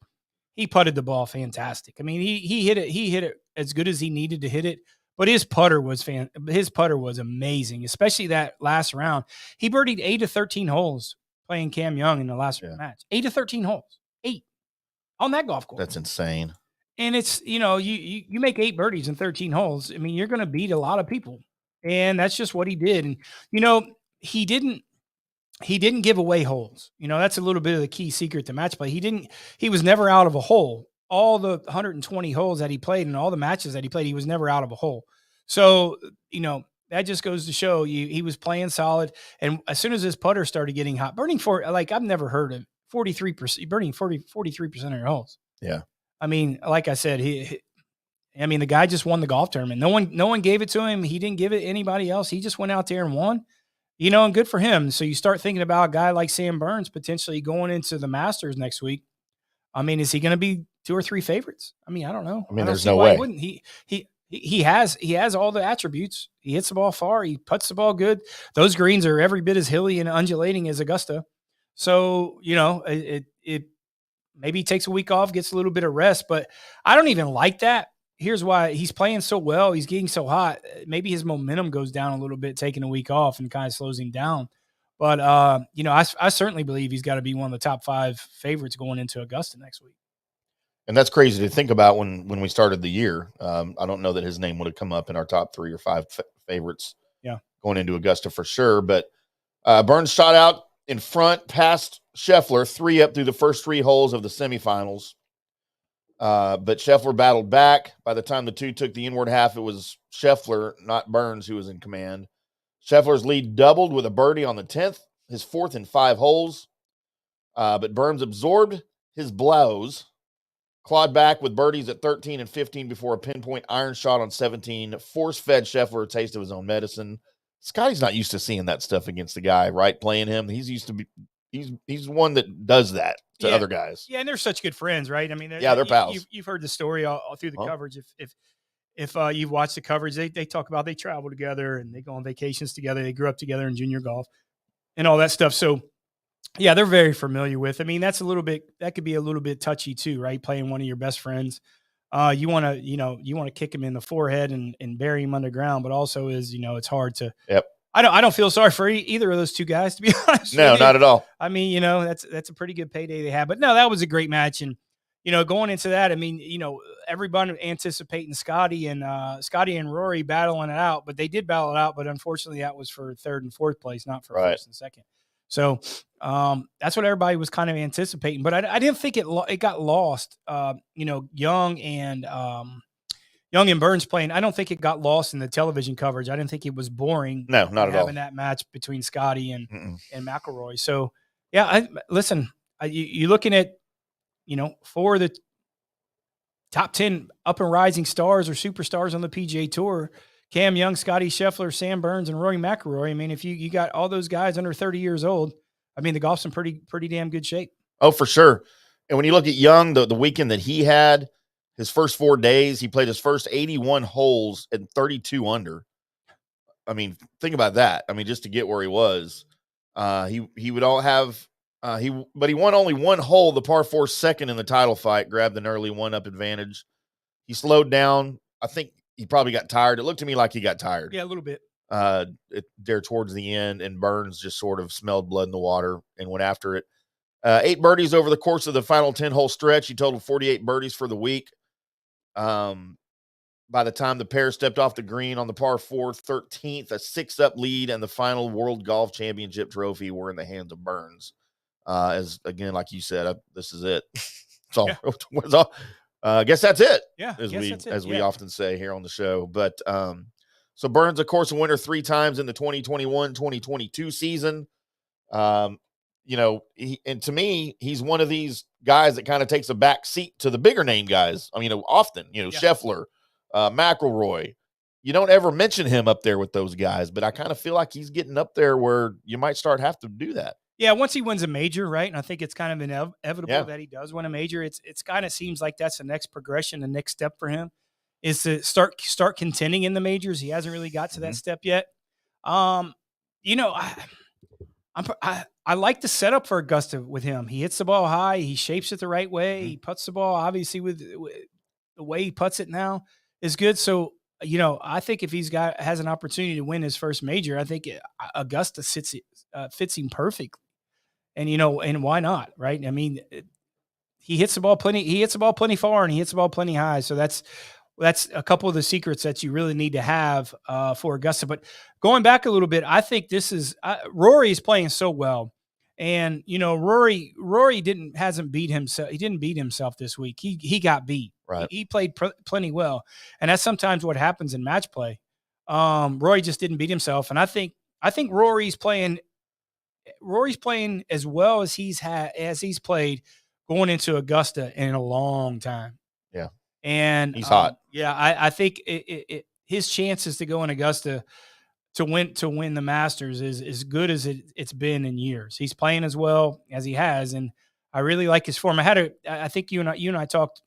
he putted the ball fantastic. I mean, he hit it as good as he needed to hit it, but his putter was amazing, especially that last round. He birdied 8 of 13 holes playing Cam Young in the last match. 8 of 13 holes. 8 on that golf course. That's insane. And it's, you make 8 birdies in 13 holes. I mean, you're going to beat a lot of people. And that's just what he did. And, he didn't give away holes. That's a little bit of the key secret to match play. He was never out of a hole. All the 120 holes that he played and all the matches that he played, he was never out of a hole. So, that just goes to show you he was playing solid. And as soon as his putter started getting hot, burning I've never heard of 43%, burning 43% of your holes. Yeah. I mean, like I said, the guy just won the golf tournament. No one gave it to him. He didn't give it to anybody else. He just went out there and won. And good for him. So you start thinking about a guy like Sam Burns potentially going into the Masters next week. I mean, is he going to be 2 or 3 favorites? I mean, I don't know. There's no way. He wouldn't. He has all the attributes. He hits the ball far. He putts the ball good. Those greens are every bit as hilly and undulating as Augusta. So, it maybe he takes a week off, gets a little bit of rest, but I don't even like that. Here's why: he's playing so well. He's getting so hot. Maybe his momentum goes down a little bit, taking a week off and kind of slows him down. But, I certainly believe he's got to be one of the top 5 favorites going into Augusta next week. And that's crazy to think about when we started the year. I don't know that his name would have come up in our top 3 or 5 favorites going into Augusta for sure. But Burns shot out in front past Scheffler, 3 up through the first 3 holes of the semifinals. But Scheffler battled back. By the time the 2 took the inward half, it was Scheffler, not Burns, who was in command. Scheffler's lead doubled with a birdie on the 10th, his 4th in 5 holes. But Burns absorbed his blows, clawed back with birdies at 13 and 15 before a pinpoint iron shot on 17, force-fed Scheffler a taste of his own medicine. Scotty's not used to seeing that stuff against the guy, right, playing him. He's used to be he's one that does that to other guys. Yeah, and they're such good friends, right? I mean, they're pals. You've heard the story all through the coverage. If you've watched the coverage, they talk about they travel together and they go on vacations together. They grew up together in junior golf and all that stuff. So, yeah, they're very familiar with. I mean, that could be a little bit touchy too, right? Playing one of your best friends. You want to kick him in the forehead and bury him underground, but also it's hard to. Yep. I don't feel sorry for either of those two guys, to be honest. No, not at all. I mean, that's a pretty good payday they had. But no, that was a great match. And, going into that, I mean, everybody anticipating Scotty and Rory battling it out, but they did battle it out. But unfortunately, that was for 3rd and 4th place, not for 1st and 2nd. So that's what everybody was kind of anticipating. But I didn't think it got lost. Young and Young and Burns playing, I don't think it got lost in the television coverage. I didn't think it was boring. No, not at all. Having that match between Scotty and McIlroy. So, yeah, listen, you're looking at, 4 of the top 10 up and rising stars or superstars on the PGA Tour. Cam Young, Scotty Scheffler, Sam Burns, and Rory McIlroy. I mean, if you got all those guys under 30 years old, I mean, the golf's in pretty damn good shape. Oh, for sure. And when you look at Young, the weekend that he had, his first 4 days, he played his first 81 holes and 32 under. I mean, think about that. I mean, just to get where he was, he would all have but he won only 1 hole, the par 4 second in the title fight, grabbed an early 1-up advantage. He slowed down. I think he probably got tired. It looked to me like he got tired. Yeah, a little bit. There towards the end, and Burns just sort of smelled blood in the water and went after it. 8 birdies over the course of the final 10-hole stretch. He totaled 48 birdies for the week. By the time the pair stepped off the green on the par 4 13th, a 6-up lead and the final World Golf Championship trophy were in the hands of Burns. As again, like you said, this is it. It's all. Yeah. I guess that's it. Yeah, as we often say here on the show. But so Burns, of course, a winner 3 times in the 2021-2022 season. And to me, he's one of these guys that kind of takes a back seat to the bigger name guys. I mean, often, Scheffler, McIlroy. You don't ever mention him up there with those guys, but I kind of feel like he's getting up there where you might have to do that. Yeah, once he wins a major, right? And I think it's kind of inevitable that he does win a major. It's kind of seems like that's the next progression, the next step for him is to start contending in the majors. He hasn't really got to that step yet. I like the setup for Augusta with him. He hits the ball high. He shapes it the right way. He puts the ball, obviously, with the way he puts it now is good. So, I think if has an opportunity to win his first major, I think Augusta fits him perfectly. And, and why not, right? I mean, he hits the ball plenty far and he hits the ball plenty high. So that's a couple of the secrets that you really need to have for Augusta. But going back a little bit, I think this is Rory is playing so well. And, Rory hasn't beat himself. He didn't beat himself this week. He got beat. Right. He played plenty well. And that's sometimes what happens in match play. Rory just didn't beat himself. And I think Rory's playing as well as he's played going into Augusta in a long time. Yeah. And he's hot. Yeah. I think his chances to go in Augusta to win the Masters is as good as it's been in years. He's playing as well as he has. And I really like his form. I think you and I talked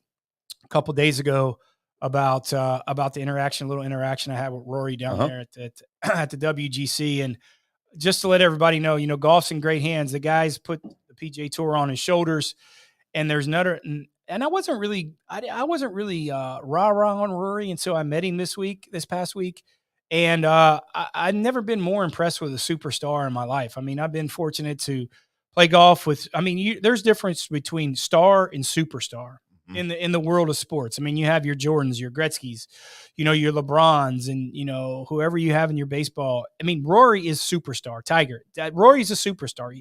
a couple of days ago about the little interaction I had with Rory down there at the WGC. And just to let everybody know, golf's in great hands. The guys put the PGA Tour on his shoulders, and there's another. And I wasn't really rah-rah on Rory until I met him this past week. And I've never been more impressed with a superstar in my life. I mean, I've been fortunate to play golf with. I mean, there's difference between star and superstar in the world of sports. I mean, you have your Jordans, your Gretzkys, your LeBrons, and whoever you have in your baseball. I mean, Rory is superstar. Tiger. Rory's a superstar.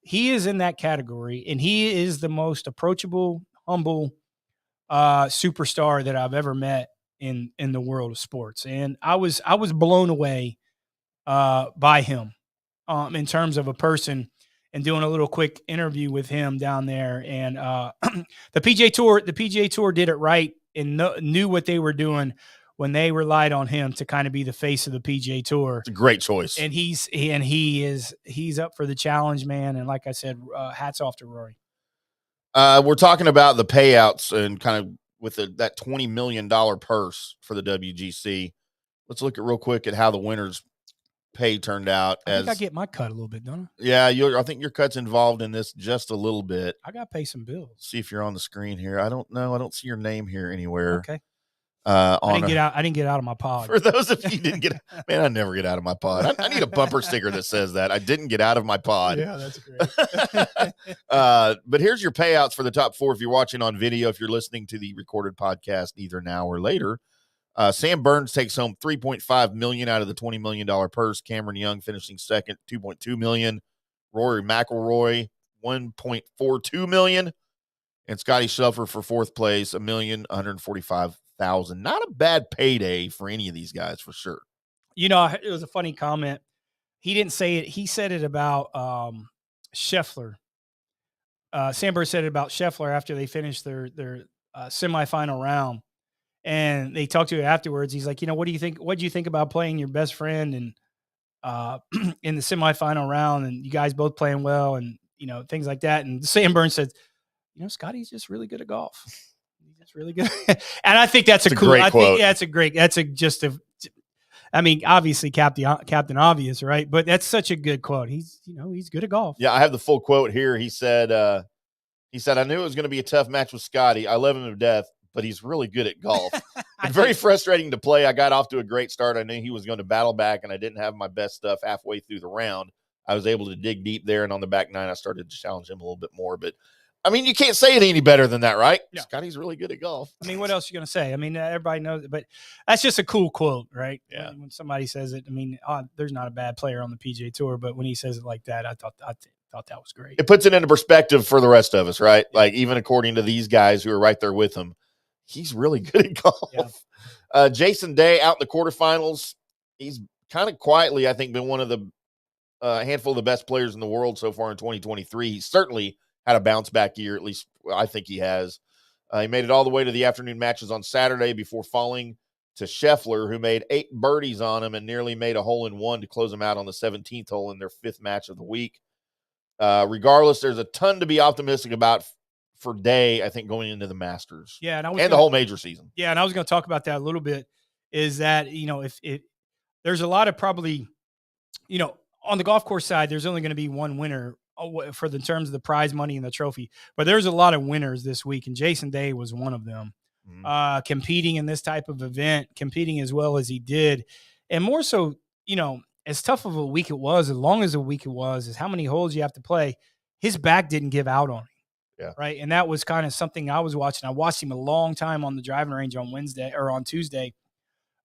He is in that category, and he is the most approachable, humble superstar that I've ever met in the world of sports. And I was blown away by him in terms of a person, and doing a little quick interview with him down there. And the PGA Tour did it right and knew what they were doing when they relied on him to kind of be the face of the PGA Tour. It's a great choice. And he's up for the challenge, man. And like I said, hats off to Rory. We're talking about the payouts and kind of with that $20 million purse for the WGC. Let's look at real quick at how the winners' pay turned out. I think I get my cut a little bit, don't I? Yeah, I think your cut's involved in this just a little bit. I got to pay some bills. See if you're on the screen here. I don't know. I don't see your name here anywhere. Okay. I didn't get out of my pod. For those of you who didn't get, man, I never get out of my pod. I need a bumper sticker that says that I didn't get out of my pod. Yeah, that's great. But here's your payouts for the top 4. If you're watching on video, if you're listening to the recorded podcast, either now or later, Sam Burns takes home $3.5 million out of the $20 million purse. Cameron Young finishing second, $2.2 million. Rory McIlroy, $1.42 million. And Scotty Scheffler for 4th place, $1,145,000. $100,000. Not a bad payday for any of these guys, for sure. You know, it was a funny comment. He didn't say it. He said it about Scheffler. Sandberg said it about Scheffler after they finished their semifinal round. And they talked to him afterwards. He's like, what do you think? What do you think about playing your best friend and in the semifinal round, and you guys both playing well, and things like that. And Sandberg said, Scotty's just really good at golf. He's just really good. And I think that's a cool. Great quote. Think, yeah, it's a great. That's a just a. I mean, obviously, Captain Obvious, right? But that's such a good quote. He's he's good at golf. Yeah, I have the full quote here. He said, "I knew it was going to be a tough match with Scotty. I love him to death, but he's really good at golf. Very frustrating to play. I got off to a great start. I knew he was going to battle back, and I didn't have my best stuff halfway through the round. I was able to dig deep there, and on the back nine, I started to challenge him a little bit more. But, I mean, you can't say it any better than that, right? Yeah. Scotty's really good at golf. I mean, what else are you going to say? I mean, everybody knows it, but that's just a cool quote, right? Yeah. When somebody says it, I mean, there's not a bad player on the PGA Tour, but when he says it like that, I thought that was great. It puts it into perspective for the rest of us, right? Like, even according to these guys who are right there with him, he's really good at golf. Yeah. Jason Day out in the quarterfinals. He's kind of quietly, I think, been one of the handful of the best players in the world so far in 2023. He's certainly had a bounce back year, at least I think he has. He made it all the way to the afternoon matches on Saturday before falling to Scheffler, who made 8 birdies on him and nearly made a hole-in-one to close him out on the 17th hole in their 5th match of the week. Regardless, there's a ton to be optimistic about for Day, I think, going into the Masters. Yeah, and the whole major season. Yeah, and I was going to talk about that a little bit, is that, if there's a lot of probably, on the golf course side, there's only going to be one winner for the terms of the prize money and the trophy. But there's a lot of winners this week, and Jason Day was one of them. Mm-hmm. Competing in this type of event, competing as well as he did. And more so, as tough of a week it was, as long as a week it was, is how many holes you have to play. His back didn't give out on him. Yeah. Right. And that was kind of something I was watching. I watched him a long time on the driving range on Wednesday or on Tuesday.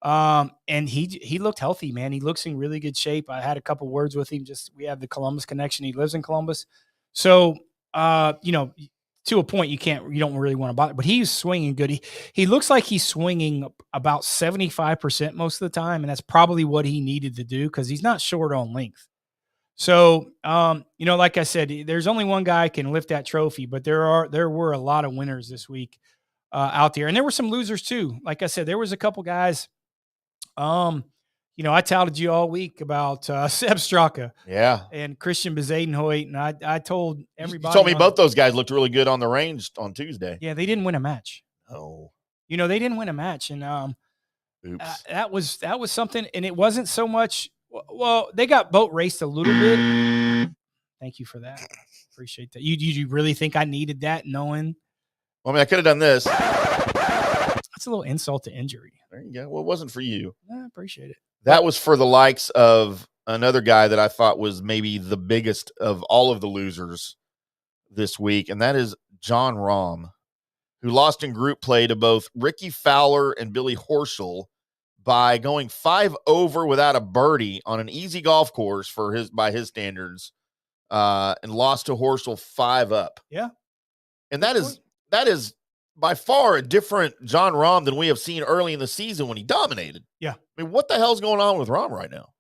And he looked healthy, man. He looks in really good shape. I had a couple words with him. We have the Columbus connection. He lives in Columbus. So, to a point, you don't really want to bother, but he's swinging good. He looks like he's swinging about 75% most of the time. And that's probably what he needed to do, because he's not short on length. So, like I said, there's only one guy can lift that trophy, but there were a lot of winners this week out there, and there were some losers too. Like I said, there was a couple guys. I touted you all week about Seb Straka, and Christian Bezadenhout, and I told everybody. You told me both those guys looked really good on the range on Tuesday. Yeah, they didn't win a match. Oh, they didn't win a match, and that was something, and it wasn't so much. Well, they got boat raced a little bit. Thank you for that. Appreciate that. You really think I needed that, knowing? Well, I mean, I could have done this. That's a little insult to injury. There you go. Well, it wasn't for you. I appreciate it. That was for the likes of another guy that I thought was maybe the biggest of all of the losers this week, and that is John Rahm, who lost in group play to both Ricky Fowler and Billy Horschel by going 5 over without a birdie on an easy golf course by his standards, and lost to Horschel 5 up. Yeah. And that is by far a different John Rahm than we have seen early in the season when he dominated. Yeah. I mean, what the hell's going on with Rahm right now?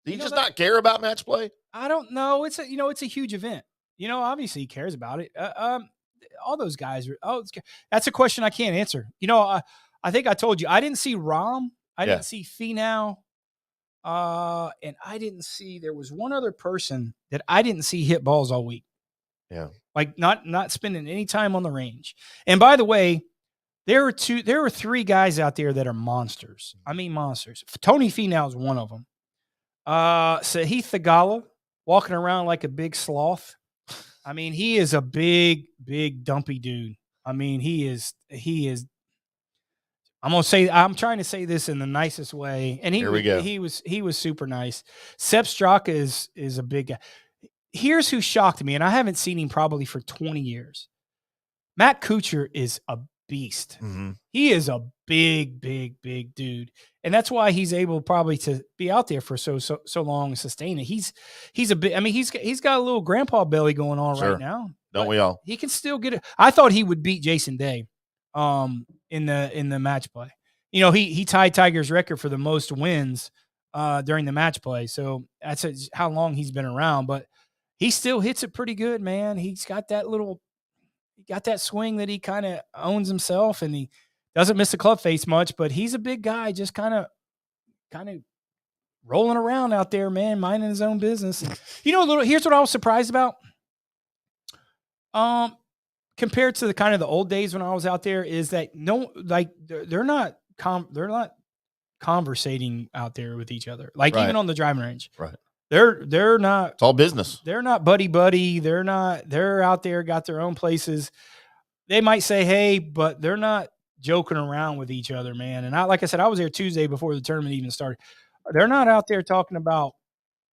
Did he just not care about match play? I don't know. It's a huge event. Obviously he cares about it. All those guys that's a question I can't answer. I think I told you, I didn't see Rahm. I didn't see Finau. And I didn't see, there was one other person that I didn't see hit balls all week. Yeah. Like not spending any time on the range. And by the way, there were 3 guys out there that are monsters. I mean, monsters. Tony Finau is one of them. Sahith Theegala, walking around like a big sloth. I mean, he is a big, big dumpy dude. I mean, he is, I'm trying to say this in the nicest way. And Here we go. he was super nice. Seb Straka is a big guy. Here's who shocked me, and I haven't seen him probably for 20 years. Matt Kuchar is a beast. Mm-hmm. He is a big, big, big dude. And that's why he's able probably to be out there for so long and sustain it. He's a bit, I mean, he's got a little grandpa belly going on right now. Don't we all? He can still get it. I thought he would beat Jason Day. in the match play. You know, he tied Tiger's record for the most wins during the match play. So that's how long he's been around, but he still hits it pretty good, man. He's got that swing that he kind of owns himself, and he doesn't miss the club face much, but he's a big guy, just kind of rolling around out there, man, minding his own business. You know, here's what I was surprised about. Compared to the kind of the old days when I was out there, is that they're not conversating out there with each other. Like Right. even on the driving range. Right. They're not. It's all business. They're not buddy. They're out there, got their own places. They might say, hey, but they're not joking around with each other, man. And like I said, I was there Tuesday before the tournament even started. They're not out there talking about,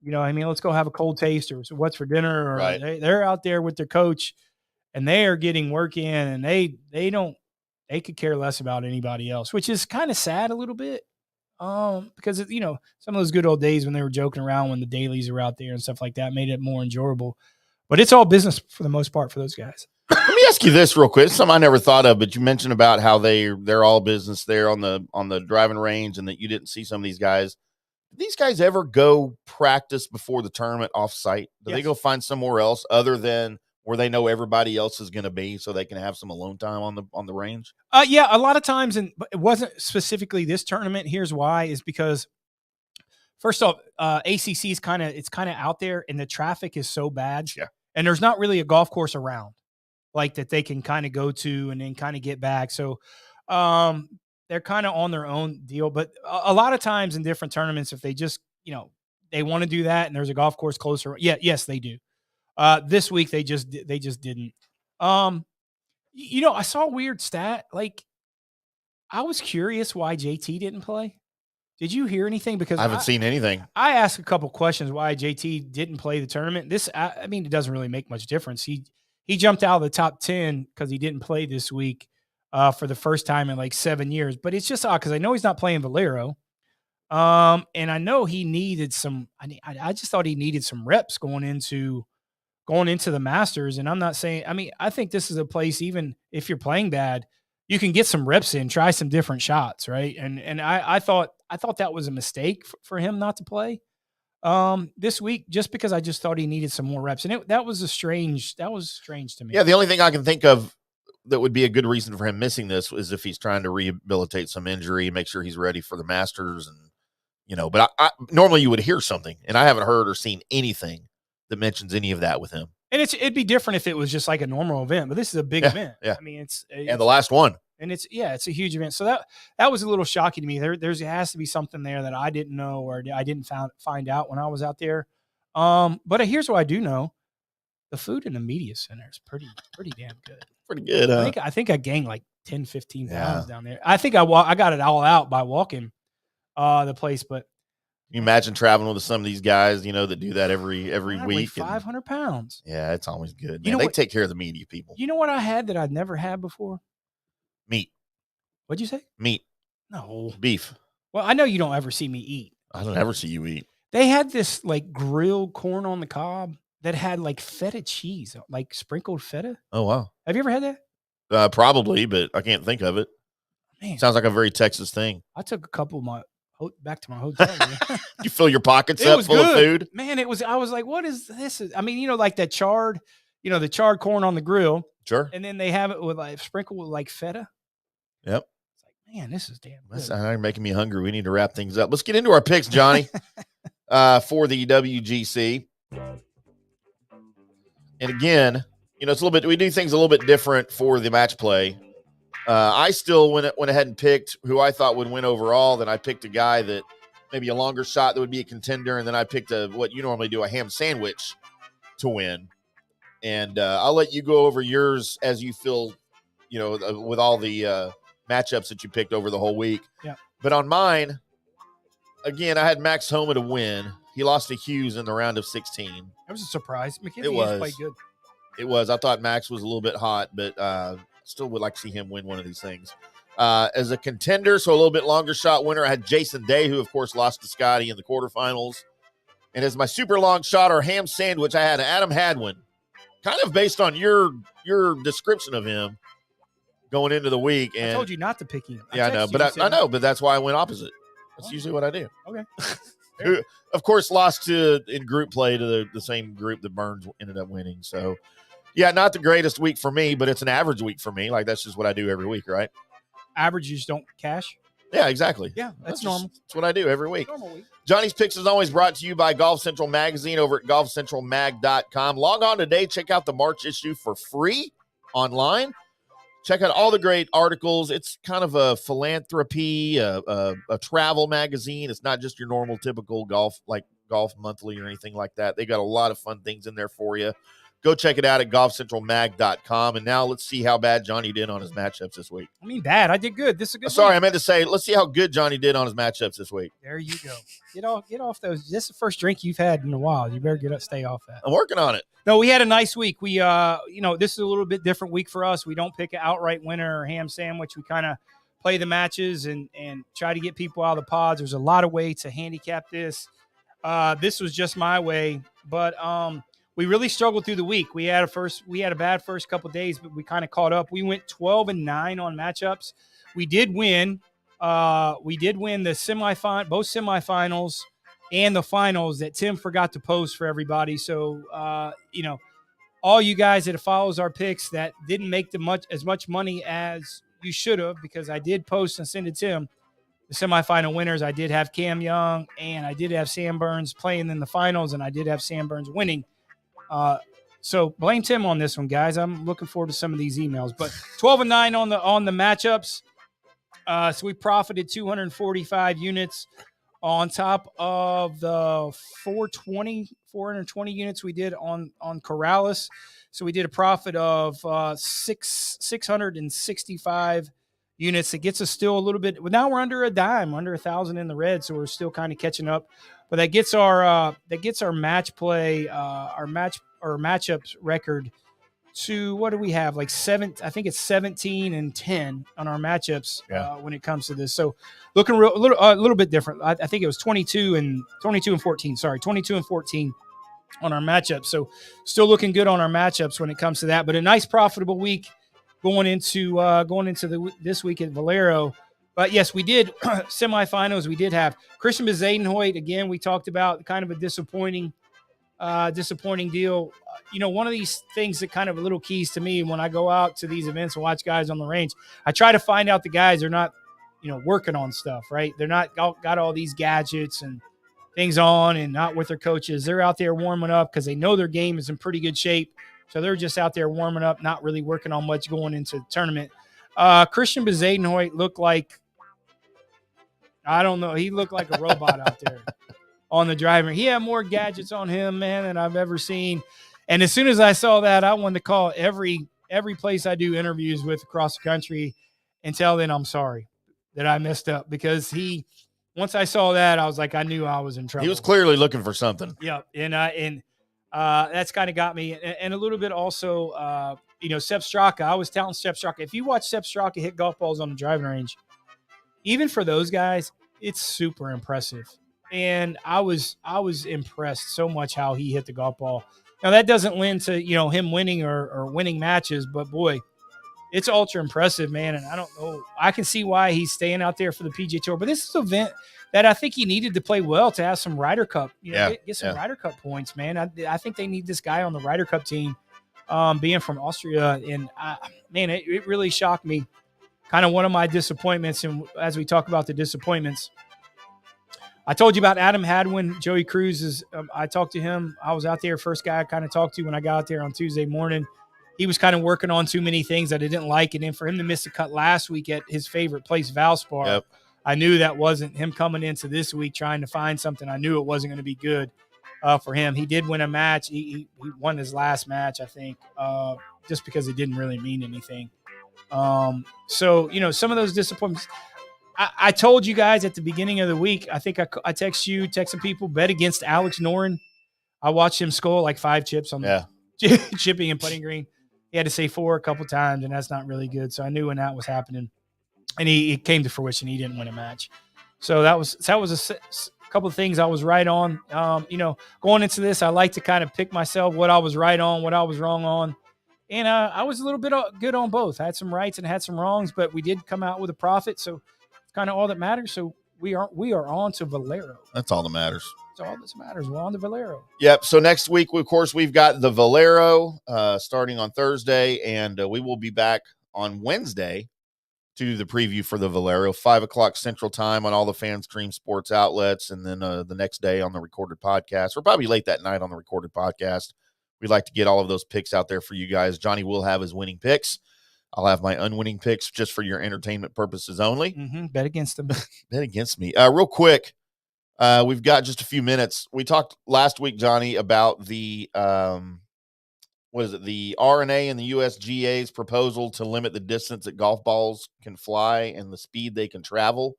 you know, I mean, let's go have a cold taste or what's for dinner. Or Right. they're out there with their coach, and they are getting work in, and they could care less about anybody else, which is kind of sad a little bit. Because you know, some of those good old days when they were joking around when the dailies were out there and stuff like that made it more enjoyable. But it's all business for the most part for those guys. Let me ask you this real quick. It's something I never thought of, but you mentioned about how they're all business there on the driving range, and that you didn't see some of these guys. Did these guys ever go practice before the tournament off site? Do they Yes. go find somewhere else other than where they know everybody else is going to be, so they can have some alone time on the range? Yeah, a lot of times, but it wasn't specifically this tournament. Here's why: is because first off, ACC is kind of out there, and the traffic is so bad. Yeah. And there's not really a golf course around like that they can kind of go to and then kind of get back. So they're kind of on their own deal. But a lot of times in different tournaments, if they just, you know, they want to do that and there's a golf course closer. Yeah, yes, they do. This week they just didn't. You know, I saw a weird stat. Like, I was curious why JT didn't play. Did you hear anything? Because I haven't seen anything. I asked a couple questions why JT didn't play the tournament. I mean, it doesn't really make much difference. He jumped out of the top 10 because he didn't play this week for the first time in like 7 years. But it's just odd because I know he's not playing Valero. And I know he needed some. I just thought he needed some reps going into the Masters. And I'm not saying. I mean, I think this is a place, even if you're playing bad, you can get some reps in, try some different shots, right? And I thought that was a mistake for him not to play this week, just because I just thought he needed some more reps. And that was strange to me. Yeah, the only thing I can think of that would be a good reason for him missing this is if he's trying to rehabilitate some injury, make sure he's ready for the Masters, and you know. But I normally you would hear something, and I haven't heard or seen anything that mentions any of that with him. And it'd be different if it was just like a normal event, but this is a big event. Yeah. I mean, it's And the last one. And it's a huge event. So that was a little shocking to me. There has to be something there that I didn't know, or I didn't find out when I was out there. But here's what I do know: the food in the media center is pretty damn good. Pretty good. I think I gained like 10, 15 pounds down there. I think I got it all out by walking the place. But can you imagine traveling with some of these guys, you know, that do that every week? 500 pounds. Yeah, it's always good. You know they what- take care of the media people. You know what I had that I'd never had before? Meat. What'd you say? Meat. No. Beef. Well, I know you don't ever see me eat. I don't ever see you eat. They had this like grilled corn on the cob that had like feta cheese, like sprinkled feta. Oh, wow. Have you ever had that? Probably, but I can't think of it. Man, Sounds like a very Texas thing. I took a couple of back to my hotel. You fill your pockets It up was full of good. food. Man, I was like, what is this? I mean, you know, like that charred, the charred corn on the grill. Sure. And then they have it with like sprinkled with like feta. Yep. It's like, man, this is damn good. You're making me hungry. We need to wrap things up. Let's get into our picks, Johnny, for the WGC. And again, it's a little bit, we do things a little bit different for the match play. I still went ahead and picked who I thought would win overall. Then I picked a guy that maybe a longer shot that would be a contender. And then I picked what you normally do, a ham sandwich to win. And I'll let you go over yours as you feel, with all the matchups that you picked over the whole week. Yeah. But on mine, again, I had Max Homa to win. He lost to Hughes in the round of 16. That was a surprise. McKenzie was. played good. It was. I thought Max was a little bit hot, but still would like to see him win one of these things. As a contender, so a little bit longer shot winner, I had Jason Day, who, of course, lost to Scotty in the quarterfinals. And as my super long shot or ham sandwich, I had Adam Hadwin. Kind of based on your description of him, going into the week. And I told you not to pick him. I know, but I know, but that's why I went opposite. That's usually what I do. Okay. Who, of course, lost in group play to the same group that Burns ended up winning. So, yeah, not the greatest week for me, but it's an average week for me. Like, that's just what I do every week, right? Average, you just don't cash? Yeah, exactly. Yeah, that's normal. That's what I do every week. Normal week. Johnny's Picks is always brought to you by Golf Central Magazine over at golfcentralmag.com. Log on today. Check out the March issue for free online. Check out all the great articles. It's kind of a philanthropy, a travel magazine. It's not just your normal, typical golf, like Golf Monthly or anything like that. They got a lot of fun things in there for you. Go check it out at golfcentralmag.com. And now let's see how bad Johnny did on his matchups this week. I mean, bad. I did good. This is a good Sorry, week. I meant to say, let's see how good Johnny did on his matchups this week. There you go. Get off those. This is the first drink you've had in a while. You better stay off that. I'm working on it. No, we had a nice week. We, this is a little bit different week for us. We don't pick an outright winner or ham sandwich. We kind of play the matches and try to get people out of the pods. There's a lot of ways to handicap this. This was just my way, but we really struggled through the week. We had a bad first couple of days, but we kind of caught up. We went 12-9 on matchups. We did win. We did win the both semifinals and the finals that Timm forgot to post for everybody. So, all you guys that follows our picks that didn't make as much money as you should have, because I did post and send it to Timm. The semifinal winners, I did have Cam Young and I did have Sam Burns playing in the finals, and I did have Sam Burns winning. So blame Timm on this one, guys. I'm looking forward to some of these emails. But 12-9 on the matchups. So we profited 245 units on top of the 420 units we did on Corales. So we did a profit of 665 units. It gets us still a little bit. Well, now we're under a dime, under 1,000 in the red, so we're still kind of catching up. But that gets our match play, our matchups record to, what do we have? Like I think it's 17-10 on our matchups when it comes to this. So looking a little bit different. I think it was 22 and 14. Sorry, 22 and 14 on our matchups. So still looking good on our matchups when it comes to that. But a nice profitable week going into this week at Valero. But yes, we did semifinals. We did have Christian Bezuidenhout. Again, we talked about kind of a disappointing deal. One of these things that kind of a little keys to me when I go out to these events and watch guys on the range, I try to find out the guys are not, working on stuff, right? They're not got all these gadgets and things on and not with their coaches. They're out there warming up because they know their game is in pretty good shape. So they're just out there warming up, not really working on much going into the tournament. Christian Bezuidenhout looked like, I don't know, he looked like a robot out there on the driver. He had more gadgets on him, man, than I've ever seen. And as soon as I saw that, I wanted to call every place I do interviews with across the country and tell them I'm sorry that I messed up, because once I saw that, I was like, I knew I was in trouble. He was clearly looking for something. Yeah, and that's kind of got me. And a little bit also, Sepp Straka. I was telling Sepp Straka, if you watch Sepp Straka hit golf balls on the driving range, even for those guys, it's super impressive. And I was impressed so much how he hit the golf ball. Now, that doesn't lend to, him winning or winning matches, but boy, it's ultra impressive, man. And I don't know, I can see why he's staying out there for the PGA Tour, but this is an event that I think he needed to play well to have some Ryder Cup, get some Ryder Cup points, man. I think they need this guy on the Ryder Cup team, being from Austria. And it really shocked me. Kind of one of my disappointments. And as we talk about the disappointments, I told you about Adam Hadwin, Joey Cruz. I talked to him. I was out there, first guy I kind of talked to when I got out there on Tuesday morning. He was kind of working on too many things that I didn't like. And then for him to miss the cut last week at his favorite place, Valspar, I knew that wasn't him coming into this week trying to find something. I knew it wasn't going to be good for him. He did win a match. He won his last match, I think, just because it didn't really mean anything. So, some of those disappointments. I told you guys at the beginning of the week, I think I text some people, bet against Alex Noren. I watched him score like 5 chips on the chipping and putting green. He had to say 4 a couple times, and that's not really good. So I knew when that was happening, and he came to fruition. He didn't win a match. So that was a couple of things I was right on. Going into this, I like to kind of pick myself what I was right on, what I was wrong on. And I was a little bit good on both. I had some rights and had some wrongs, but we did come out with a profit. So it's kind of all that matters. So we are on to Valero. That's all that matters. That's all that matters. We're on to Valero. Yep. So next week, of course, we've got the Valero starting on Thursday, and we will be back on Wednesday to do the preview for the Valero, 5:00 Central Time on all the Fan Stream Sports outlets, and then the next day on the recorded podcast, or probably late that night on the recorded podcast. We'd like to get all of those picks out there for you guys. Johnny will have his winning picks. I'll have my unwinning picks just for your entertainment purposes only. Mm-hmm. Bet against them. Bet against me. Real quick, we've got just a few minutes. We talked last week, Johnny, about the the R&A and the USGA's proposal to limit the distance that golf balls can fly and the speed they can travel.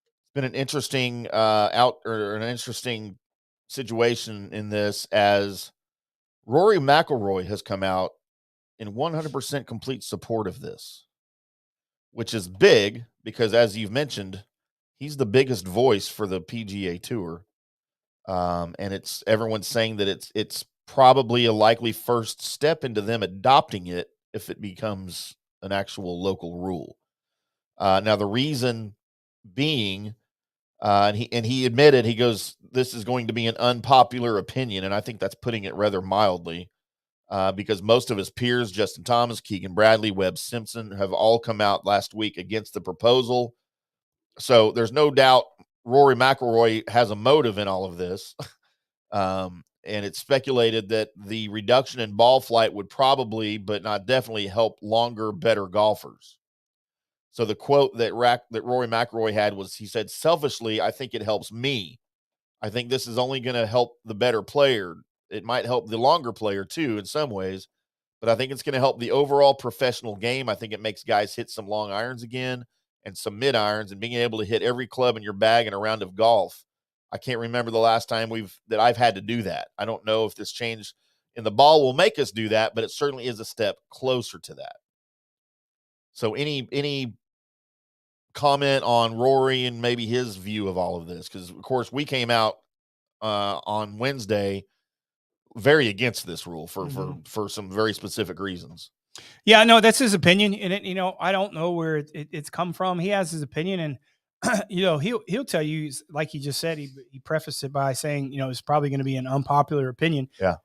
It's been an interesting an interesting situation in this, as Rory McIlroy has come out in 100% complete support of this, which is big because, as you've mentioned, he's the biggest voice for the PGA Tour. And everyone's saying that it's probably a likely first step into them adopting it if it becomes an actual local rule. Now, the reason being, and he admitted, he goes, this is going to be an unpopular opinion, and I think that's putting it rather mildly, because most of his peers, Justin Thomas, Keegan Bradley, Webb Simpson, have all come out last week against the proposal. So there's no doubt Rory McIlroy has a motive in all of this. And it's speculated that the reduction in ball flight would probably, but not definitely, help longer, better golfers. So the quote that Rory McIlroy had was, he said, selfishly, I think it helps me. I think this is only going to help the better player. It might help the longer player too in some ways, but I think it's going to help the overall professional game. I think it makes guys hit some long irons again and some mid irons, and being able to hit every club in your bag in a round of golf. I can't remember the last time I've had to do that. I don't know if this change in the ball will make us do that, but it certainly is a step closer to that. So any comment on Rory and maybe his view of all of this? Because, of course, we came out on Wednesday very against this rule for some very specific reasons. Yeah, no, that's his opinion. And I don't know where it's come from. He has his opinion, and he'll tell you, like he just said, he prefaced it by saying, it's probably going to be an unpopular opinion. Yeah.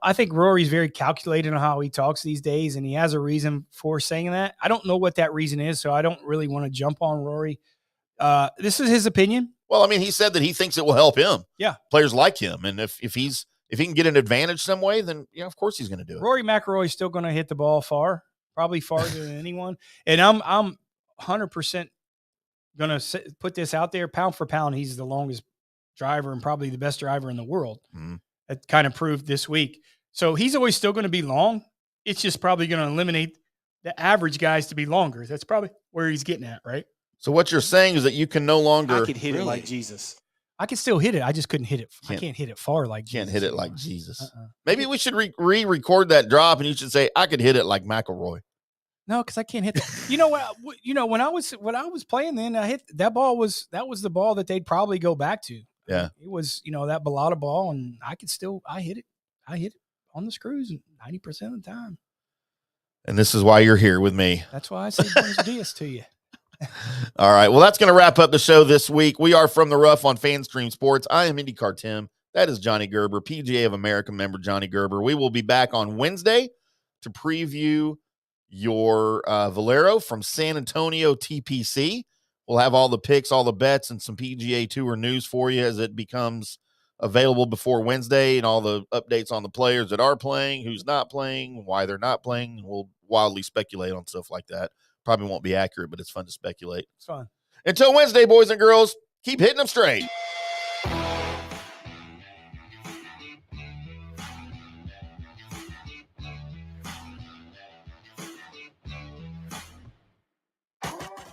I think Rory's very calculated on how he talks these days, and he has a reason for saying that. I don't know what that reason is, so I don't really want to jump on Rory. This is his opinion. Well, I mean, he said that he thinks it will help him. Yeah. Players like him. And if he can get an advantage some way, then of course he's going to do it. Rory McIlroy is still going to hit the ball far, probably farther than anyone. And I'm 100% going to put this out there. Pound for pound, he's the longest driver and probably the best driver in the world. Mm-hmm. That kind of proved this week. So he's always still going to be long. It's just probably going to eliminate the average guys to be longer. That's probably where he's getting at, right? So what you're saying is that you can no longer. I could hit it like Jesus. I can still hit it. I just couldn't hit it. I can't hit it far like Jesus. Can't hit it like Jesus. Maybe we should re-record that drop, and you should say, I could hit it like McIlroy. No, because I can't hit that. You know what? When I was playing, then I hit that ball. That was the ball that they'd probably go back to. Yeah, it was that Bellata ball, and I hit it. I hit it on the screws 90% of the time. And this is why you're here with me. That's why I say buenos dias to you. All right. Well, that's going to wrap up the show this week. We are From the Rough on FanStream Sports. I am IndyCarTim. That is Johnny Gerber, PGA of America member Johnny Gerber. We will be back on Wednesday to preview your Valero from San Antonio TPC. We'll have all the picks, all the bets, and some PGA Tour news for you as it becomes available before Wednesday, and all the updates on the players that are playing, who's not playing, why they're not playing. We'll wildly speculate on stuff like that. Probably won't be accurate, but it's fun to speculate. It's fun. Until Wednesday, boys and girls, keep hitting them straight.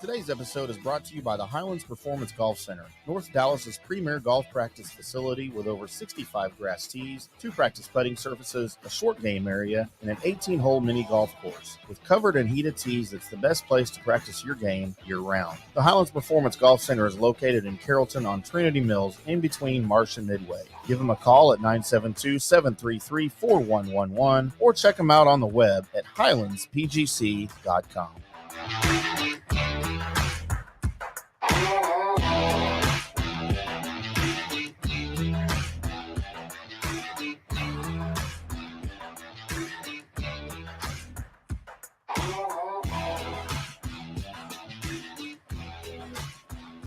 Today's episode is brought to you by the Highlands Performance Golf Center, North Dallas's premier golf practice facility with over 65 grass tees, 2 practice putting surfaces, a short game area, and an 18-hole mini golf course. With covered and heated tees, it's the best place to practice your game year-round. The Highlands Performance Golf Center is located in Carrollton on Trinity Mills, in between Marsh and Midway. Give them a call at 972-733-4111 or check them out on the web at highlandspgc.com.